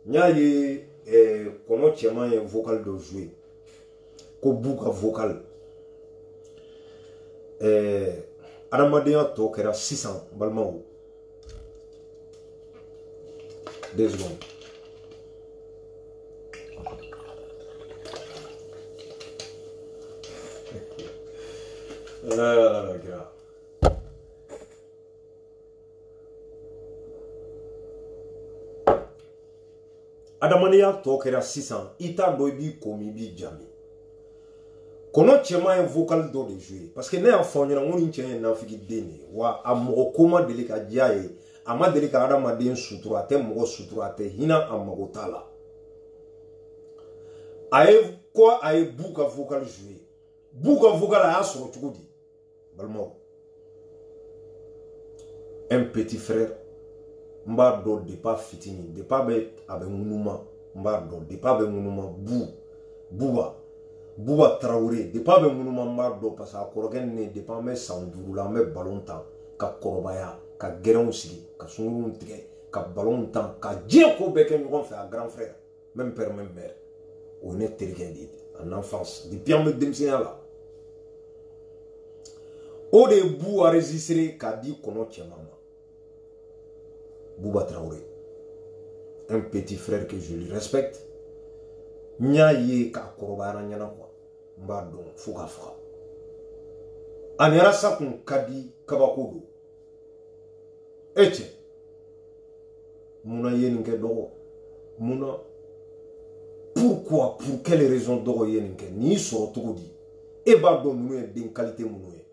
n y'a ye kɔnɔ cɛman ye vocal dɔ jouer ko bu ka vocal adamadenya tɔ kɛra sisan balimaw 2 secondes. Adamadenya tɔ kɛra sisan i t'a dɔn i b'i ko min i b'i jami kɔnɔ cɛman ye vocal dɔ de jouer parce que ne y'a fɔ aw ɲɛna n ko nin cɛ ye nafigiden de ye wa a mɔgɔ ko ma deli ka diya ye a ma deli ka adamaden sutura a tɛ mɔgɔ sutura a tɛ hinɛ a mago t'a la a ye bu ka vocal jouer bu ka vocal a y'a sɔrɔ cogo di balimaw un petit frère n b'a dɔn depuis a fitinin depuis a bɛ ŋunuma n b'a dɔn depuis a bɛ ŋunuma Buba Traoré depuis a bɛ ŋunuma n b'a dɔn parce que a kɔrɔkɛ ni ne depuis an bɛ san 5 la an bɛ ballon tan ka kɔrɔbaya ka gɛrɛnw sigi ka sunkuruw tigɛ ka ballon tan ka diɲɛ ko bɛɛ kɛ ɲɔgɔn fɛ a grand frère même père même mère o ye ne terikɛ de ye en enfance depuis an bɛ denmisɛnya la o de ye bu enregistré k'a di kɔnɔ cɛman ma Buba Traoré un petit frère que je lui respecte n y'a ye k'a kɔrɔbayara ɲɛna quoi n b'a dɔn fo k'a faga ani Arasa kun ka di kabako don e cɛ munna ye nin kɛ dɔgɔ munna pourquoi pour quelle raison dɔgɔ ye nin kɛ nin y'i sɔrɔ cogo di e b'a dɔn ninnu ye den qualité minnu ye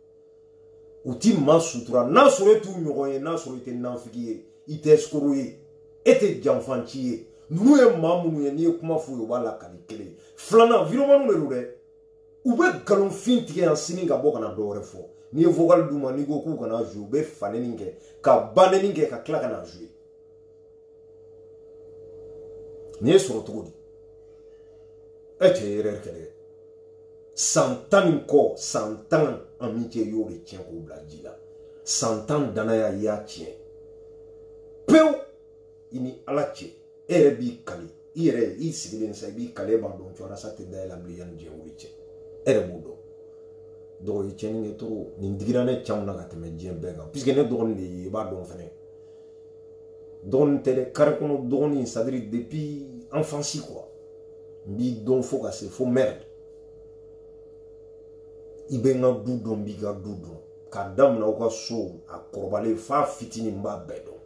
u ti maa sutura n'a sɔrɔ e t'u ɲɔgɔn ye n'a sɔrɔ i tɛ nafigi ye i tɛ escroc ye e tɛ janfanci ye ninnu ye maa minnu ye n'i ye kuma f'u ye u b'a lakali kelen ye filanan viromaniw de don dɛ u bɛ nkalonfin tigɛ yan sini ka bɔ ka na dɔ wɛrɛ fɔ n'i ye vocal d'u ma n'i ko k'u kana jouer u bɛ fanɛni kɛ ka banɛni kɛ ka tila ka na jouer nin ye sɔrɔ cogo di e cɛ ye erreur kɛ dɛ san 10 nin kɔ san 10 amitié y'o de tiɲɛ k'o bila ji la san 10 danaya i y'a tiɲɛ pewu i ni ala cɛ e yɛrɛ b'i kali i yɛrɛ i sigilen sa i b'i kali e b'a dɔn cɔ Arasa tɛ da e la bilen yanni diɲɛ wuli cɛ e yɛrɛ b'o dɔn dɔgɔ ye tiɲɛni kɛ trop nin digira ne caman na ka tɛmɛ diɲɛ bɛɛ kan puisque ne dɔgɔnin de ye i b'a dɔn fɛnɛ dɔgɔnin tɛ dɛ carré kɔnɔ dɔgɔnin c'est à dire depuis enfance quoi n b'i dɔn fo ka se fo merde i bɛ n ka du dɔn n b'i ka du dɔn k'a daminɛ aw ka so a kɔrɔbalen f'a fitinin n b'a bɛɛ dɔn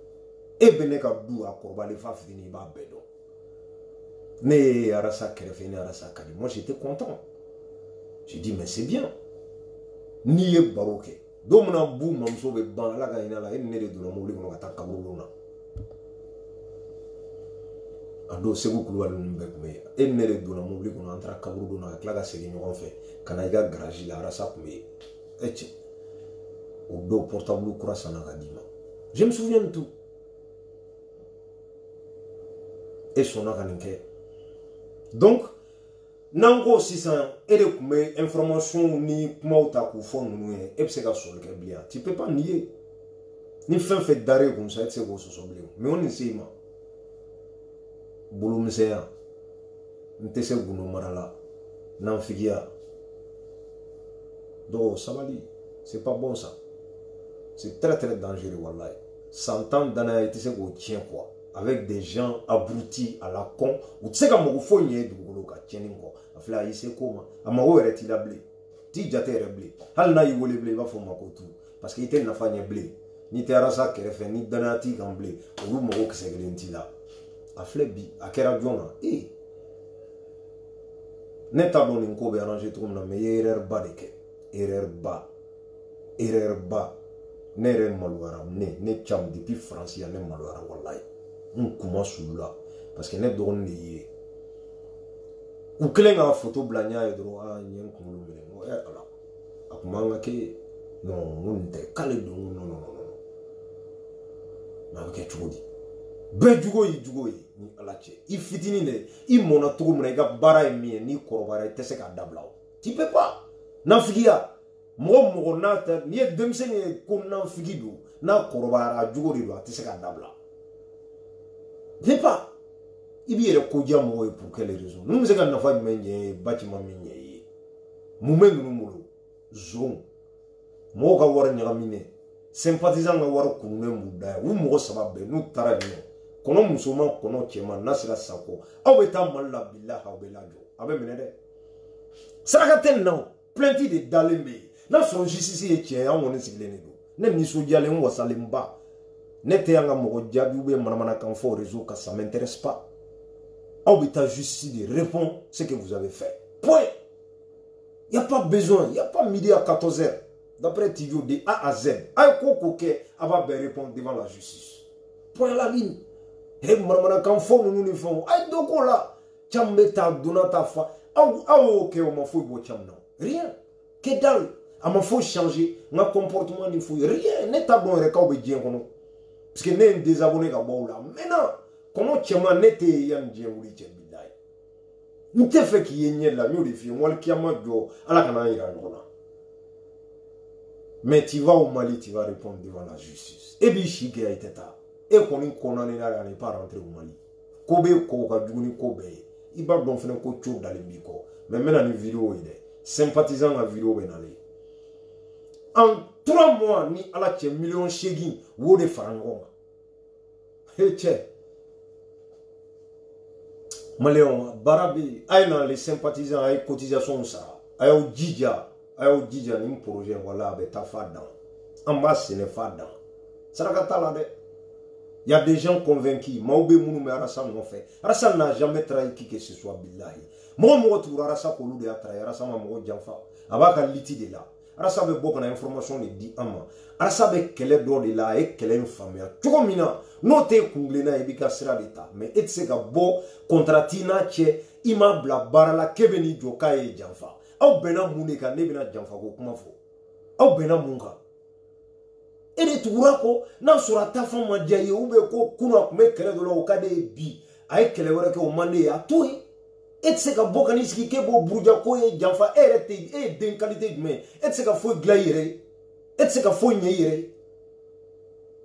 e bɛ ne ka du a kɔrɔbalen f'a fitinin i b'a bɛɛ dɔn ne ye Arasa kɛrɛfɛ ni Arasa ka di moi j'étais content j'ai dit mais c'est bien n'i ye baro kɛ don min na bu mamuso bɛ ban ala ka hinɛ la e ni ne de donna mobili kɔnɔ ka taa kaburudon na a don Segu Kulubali ninnu bɛɛ tun bɛ yen e ni ne de donna mobili kɔnɔ an taara kaburudon na ka tila ka segin ɲɔgɔn fɛ ka na i ka garage la Arasa tun bɛ yen e cɛ o don portable kura sanna ka d'i ma je me souviens de tout e sɔnna ka nin kɛ donc n'an ko sisan e de tun bɛ information ni kumaw ta k'u fɔ ninnu ye e bɛ se ka sɔrɔ kɛ bilen tu peux pas nier ni fɛn fɛn dar'e kun sa e tɛ se k'o sɔsɔ bilen mais o nin se i ma bolomisɛnya n tɛ se gundo mara la nanfigiya donc sabali c'est pas bon ça c'est très très dangereux wallahi san 10 danaya i tɛ se k'o tiɲɛ quoi avec des gens abrutis à la con u tɛ se ka mago foyi ɲɛ dugukolo ka tiɲɛni kɔ a filɛ a y'i se ko ma a mago yɛrɛ t'i la bilen t'i jate yɛrɛ bilen hali n'a y'i wele bilen i b'a fɔ o ma ko tu parce que i tɛ nafa ɲɛ bilen n'i tɛ Arasa kɛrɛfɛ ni danaya t'i kan bilen olu mago kisɛ kelen t'i la a filɛ bi a kɛra jɔn na ne t'a dɔn nin ko bɛ arranger cogo min na mais i ye erreur ba de kɛ erreur ba ne yɛrɛ maloyara ne Thiam depuis France yan ne maloyara wallahi n kuma sulu la parce que ne dɔgɔnin de y'i ye u kɛlen ka photo bila n y'a ye dɔrɔn n ye n kunkolo minɛ n ko ala a kun man ka kɛ non n ko nin tɛ k'ale don non mais a bɛ kɛ cogo di bɛɛ jugo y'i jugo ye ni ala cɛ i fitinin de i mɔna cogo min na i ka baara ye min ye n'i kɔrɔbayara i tɛ se k'a dabila o tu peux pas nanfigiya mɔgɔ n'a tɛ n'i ye denmisɛnnin ye ko nanfigi don n'a kɔrɔbayara jugo de don a tɛ se ka dabila n'est pas i b'i yɛrɛ kodiya mɔgɔ ye pour quelle raison ninnu bɛ se ka nafa jumɛn ɲɛ ye bâtiment min ɲɛ i ye mun bɛ ninnu bolo zon mɔgɔw ka wari ɲagaminen sympathisant ka wari kununen b'u da yan u mɔgɔ saba bɛɛ n'u taara yen nɔ kɔnɔ musoman kɔnɔ cɛman n'a sera Sako aw bɛ taa Mali la bilahi aw bɛ lajɔ a bɛ minɛ dɛ saraka tɛ nin na o plainte de dalen bɛ yen n'a sɔrɔ justice ye tiɲɛ ye an kɔni sigilen de don ne nisɔndiyalen n wasalenba ne tɛ yan ka mɔgɔ jaabi ou manamanakan fɔ réseau ka ça m'intéresse pas aw bɛ taa justice de répond ce que vous avez fait point il n'y a pas besoin il n'y a pas midi à 14h d'après Tidjo de A à Z a ye ko ko kɛ a b'a bɛɛ répondre devant la justice point à la ligne e manamanakan fɔ ninnu ni fɛnw a ye dɔ k'o la caman bɛ taa donna ta fa aw y'o kɛ o ma foyi bɔ caman na rien que dalle a ma foyi changer n ka comportement ni foyi rien ne t'a dɔn yɛrɛ k'aw bɛ diɲɛ kɔnɔ parce que ne ye n désabonné ka bɔ aw la maintenant kɔnɔ cɛman ne tɛ yen yanni diɲɛ wuli cɛ bilahi n tɛ fɛ k'i ye ɲɛ la n y'o de f'i ye n wali kiyama jɔ ala kana an yira ɲɔgɔn na mais tu vas au Mali tu vas répondre devant la justice e b'i si kɛ i tɛ taa e kɔni kɔnɔnen na yanni i pas rentrer au Mali ko bɛ ko ka jugu ni ko bɛɛ ye i b'a dɔn fɛnɛ ko co dalen b'i kɔ mais n bɛna ni vidéo ye dɛ sympathisant ka vidéo bɛ nalen en 3 mois ni ala cɛ $8,000,000 wo de fara ɲɔgɔn kan he cɛ maliyɛnw baara bɛ yen a ye na les sympathisants a ye cotisation sara a y'aw jija nin projet wala a bɛ taa f'a dan an b'a sɛnɛ f'a dan saraka t'a la dɛ il y a des gens convaincus maaw bɛ minnu bɛ arasa nɔfɛ arasa n'a jamais trahi qui que ce soit billahi mɔgɔ tugura arasa k'olu de y'a trahi arasa ma mɔgɔ janfa a b'a ka liti de la arasa bɛ bɔ ka na information de di an ma arasa bɛ kɛlɛ dɔ de la a ye kɛlɛ in faamuya cogo min na n'o tɛ kungilenna i b'i ka sira de ta mais e tɛ se ka bɔ contrat n'a cɛ i m'a bila baara la k'e bɛ n'i jɔ k'a ye janfa aw bɛnna mun de kan ne bɛna janfa ko kuma fɔ aw bɛnna mun kan e de tugura kɔ n'a sɔrɔ a ta fan ma diya i ye ou bien ko kunun a tun bɛ kɛlɛ dɔ la o ka di ye bi a ye kɛlɛ wɛrɛ kɛ o man di ye a to yen e tɛ se ka bɔ ka n'i sigi k'e b'o buruja ko ye janfa e yɛrɛ tɛ e ye den qualité jumɛn ye e tɛ se ka foyi dilan i yɛrɛ ye e tɛ se ka foyi ɲɛ i yɛrɛ ye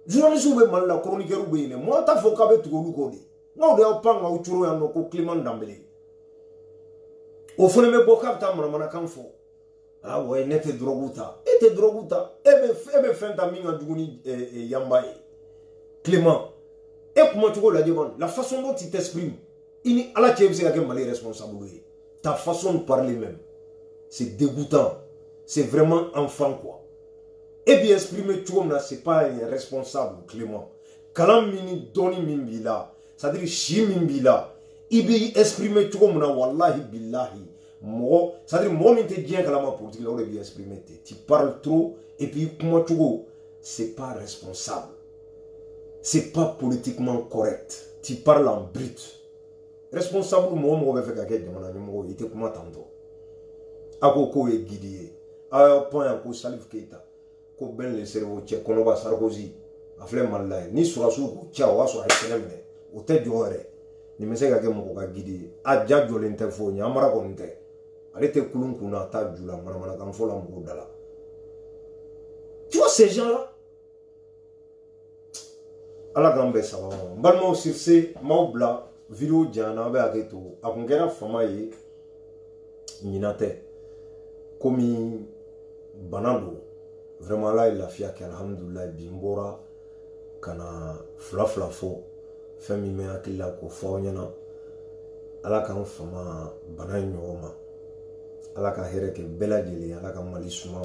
journalistes bɛ Mali la chroniqueurs bɛ yen dɛ mɔgɔ t'a fɔ k'a bɛ tugu olu kɔ de n'aw de y'aw pan k'aw coro yan nɔ ko Clément Danbele o fana bɛ bɔ k'a bɛ taa manamanakan fɔ ah ouais ne tɛ drogue ta e tɛ drogue ta e bɛ fɛn ta min ka jugu ni yanba ye Clément e kuma cogo lajɛ man la façon dont tu t'exprimes i ni ala cɛ bɛ se ka kɛ Mali responsable ye ta façon de parler même c'est dégoûtant c'est vraiment enfant quoi e b'i exprimer cogo min na c'est pas un responsable Clément kalan min ni dɔnni min b'i la c'est à dire si min b'i la i b'i exprimer cogo min na wallahi billahi mɔgɔ c'est à dire mɔgɔ min tɛ diɲɛ kalama politique la o de b'i exprimer ten tu parles trop et puis kuma cogo c'est pas responsable c'est pas politiquement correct tu parles en brut responsable mɔgɔ bɛ fɛ ka kɛ jamana ɲɛmɔgɔ ye i tɛ kuma tantɔ a ko k'o ye Gidi ye a y'aw pan yan ko Salif Keita ko Ben le cerveau cɛ kɔnɔba Sarkozy a filɛ Mali la yen ni surasiw ko ca o b'a sɔrɔ a ye kɛlɛ minɛ o tɛ jɔ yɛrɛ nin bɛ se ka kɛ mɔgɔ ka Gidi ye a ja jɔlen tɛ foyi ɲɛ an mara kɔni tɛ ale tɛ kulun kun na a t'a ju la manamanakan fɔ la mɔgɔw da la tu vois ces gens là ala k'an bɛɛ sababa ma n balimaw sur ce m'aw bila vidéo janyana a bɛ hakɛ to a kun kɛra fama ye ɲinan tɛ komi bana don vraiment ala ye lafiya kɛ alhamdulilayi bi n bɔra ka na fila fɔ fɛn min bɛ hakili la k'o fɔ aw ɲɛna ala k'an fama bana in ɲɔgɔn ma ala ka hɛrɛ kɛ bɛɛ lajɛlen ala ka Mali suma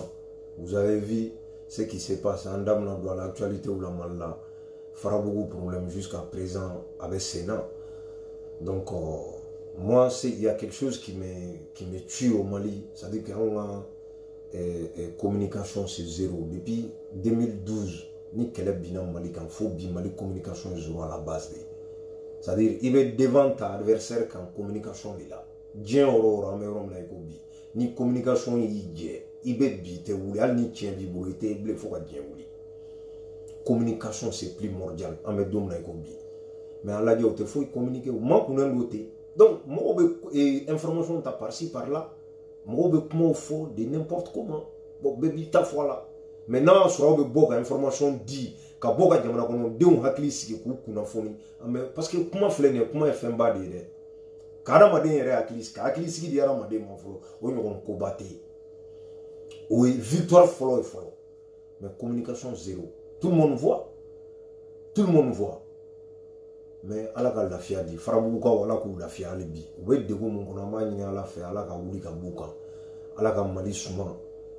vous avez vu ce qui se passe an da bɛna don a la actualité la Mali la Farabougou problème jusqu'à présent avec Sénat donc moi il y a quelque chose qui me tue au Mali c'est-à-dire qu'on a communication c'est zéro depuis 2012 ni kɛlɛ binna Mali kan fo bi Mali communication est zéro à la base de c'est-à-dire il est devant ta adversaire kan communication de la diɲɛ yɔrɔ o yɔrɔ an bɛ yɔrɔ min na i ko bi ni communication y'i jɛ i bɛ bi i tɛ wuli hali ni tiɲɛ b'i bolo i tɛ bilen fo ka diɲɛ wuli communication c'est primordial an bɛ don min na i ko bi mais an lajɛ o tɛ foyi communiquer o makunnen don ten donc mɔgɔw bɛ information ta par ci par là mɔgɔw bɛ kumaw fɔ de n'importe comment bon bɛɛ b'i ta fɔ a la maintenant sɔrɔ bɛ bɔ ka information di ka bɔ ka jamana kɔnɔdenw hakili sigi k'u kunnafoni parce que kuma filɛ nin ye kuma ye fɛnba de ye dɛ ka adamaden yɛrɛ hakili sigi ka hakili sigi di adamaden ma fɔlɔ o ɲɔgɔn koba tɛ yen o ye victoire fɔlɔ ye fɔlɔ mais communication zéro tout le monde voit mais ala ka lafiya di farabugukaw ala k'u lafiya hali bi u bɛ degun mun kɔnɔ an b'a ɲini ala fɛ ala ka wuli ka b'u kan ala ka mali suma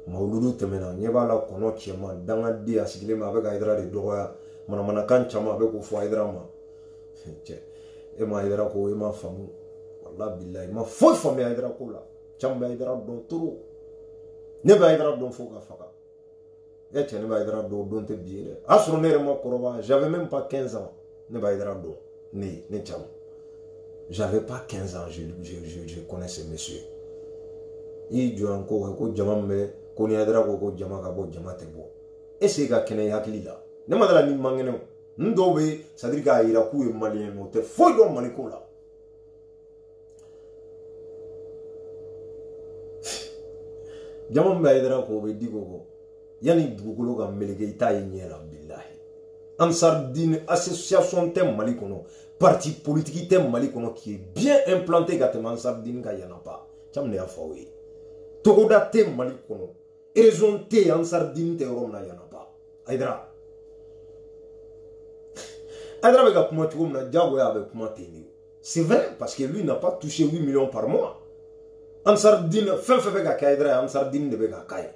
mawuludu tɛmɛna ɲɛ b'a la kɔnɔ cɛman dangaden a sigilen bɛ a bɛ ka Haidara de dɔgɔya manamanakan caman a bɛ k'o fɔ Haidara ma cɛ e ma Haidara ko e ma faamu walahi bilahi ma foyi faamuya Haidara ko la caman bɛ Haidara dɔn trop ne bɛ Haidara dɔn fo ka faga e cɛ ne bɛ Haidara dɔn dɔn tɛ bi ye dɛ a sɔrɔ ne yɛrɛ ma kɔrɔbaya j'avais même pas 15 ans ne bɛ Haidara dɔn ne caman j'avais pas 15 ans je connais ce monsieur i jɔn ko jama min bɛ ko ni Haidara ko jama ka bɔ jama tɛ bɔ est-ce que ka kɛnɛ i hakili la ne ma dala ni man kɛnɛ o n dɔw bɛ c'est à dire k'a yira k'u ye maliyɛn mais o tɛ foyi dɔn Mali ko la jama min bɛ Haidara ko o bɛ di ko yanni dugukolo ka meleke i t'a ye ɲɛ la bilahi Ansar Dine association tɛ Mali kɔnɔ parti politique tɛ Mali kɔnɔ qui est bien implanté ka tɛmɛ Ansar Dine ka yanaba caman de y'a fɔ aw ye togoda tɛ Mali kɔnɔ raison tɛ Ansar Dine tɛ yɔrɔ min na yanaba Haidara bɛ ka kuma cogo min na diyagoya a bɛ kuma ten de c'est vrai parce que lui n'a pas touché 8 millions par mois Ansar Dine fɛn fɛn bɛ ka kɛ Haidara ye Ansar Dine de bɛ ka k'a ye.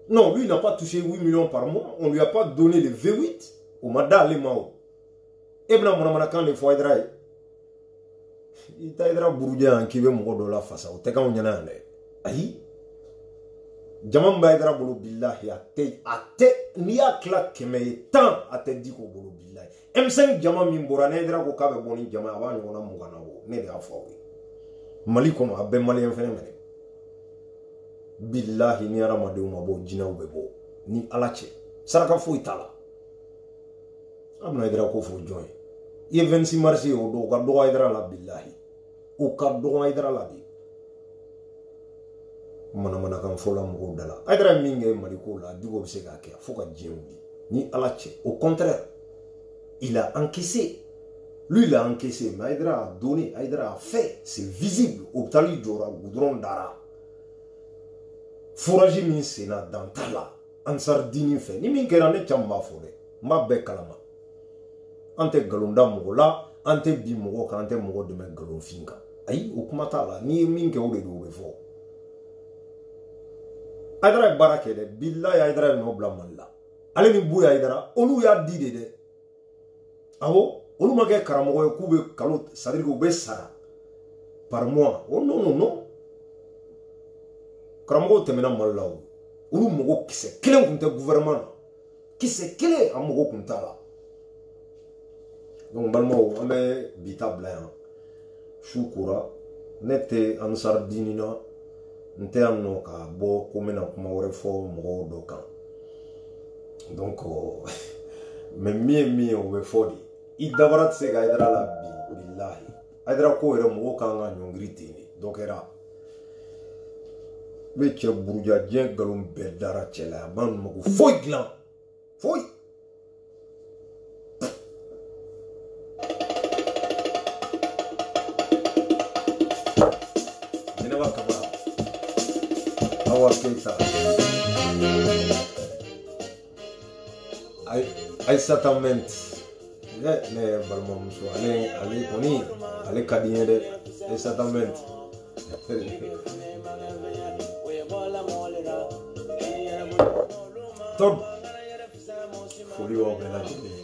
Non, lui, il n'a pas touché 8 millions par mois. On ne lui a pas donné le V8 au Mada Lemao. Et bien, on a quand les fois Haidara. Il t'a Haidara Bourdieu qui veut mon dollar face à au Teka on y en a un. Aïe. Jaman ba Haidara bolo billahi ate ni a claque mais tant a te dit ko bolo billahi. M5 Jaman min borane Haidara ko kabe boni Jaman aba nyona mugana wo ne de afa wi. Mali kono abbe malien fene mene. Billahi ni aramadenw ma bɔ jinɛw bɛ bɔ ni ala cɛ saraka foyi t'a la a bɛna Haidara ko fɔ jɔn ye i ye 26 mars ye o don o ka dɔgɔ Haidara la billahi o ka dɔgɔ Haidara la de manamanakan fɔ la mɔgɔw da la Haidara min kɛ Mali ko la Diko bɛ se k'a kɛ fo ka diɲɛ wuli ni ala cɛ au contraire il a encaissé lui il a encaissé mais Haidara a donné Haidara a fait c'est visible hôpital jɔra goudron dara forage min senna dans ta la Ansar Dine fɛ ni min kɛra ne caman b'a fɔ dɛ n b'a bɛɛ kalama an tɛ nkalon da mɔgɔ la an tɛ bi mɔgɔ kan an tɛ mɔgɔ dɛmɛ nkalonfin kan ayi o kuma t'a la n'i ye min kɛ o de don o bɛ fɔ Haidara ye baara kɛ dɛ billahi Haidara ye nɔ bila Mali la ale ni Buya Haidara olu y'a di de dɛ awɔ olu ma kɛ karamɔgɔ ye k'u bɛ kalo c'est à dire k'u bɛ sara par mois oh non karamɔgɔw tɛmɛna Mali la olu mɔgɔ kisɛ kelen tun tɛ gouvernement na kisɛ kelen a mɔgɔ tun t'a la donc balimaw an bɛ bi ta bila yan su kora ne tɛ Ansar Dine na n tɛ yan nɔ ka bɔ ko n bɛna kuma wɛrɛ fɔ mɔgɔw dɔ kan donc mais min ye o bɛ fɔ de i dabara tɛ se ka Haidara la bi billahi Haidara ko yɛrɛ mɔgɔw kan ka ɲɔngiri ten de dɔ kɛra bɛ cɛ buruja diɲɛ nkalon bɛɛ dara cɛ la a b'an mako foyi dilan foyi Jɛnɛba Kamara Awa Keita Aissata Ment ne balimamuso ale kɔni ale ka di n ye dɛ Aissata Ment Todd foli b'aw bɛɛ lajɛlen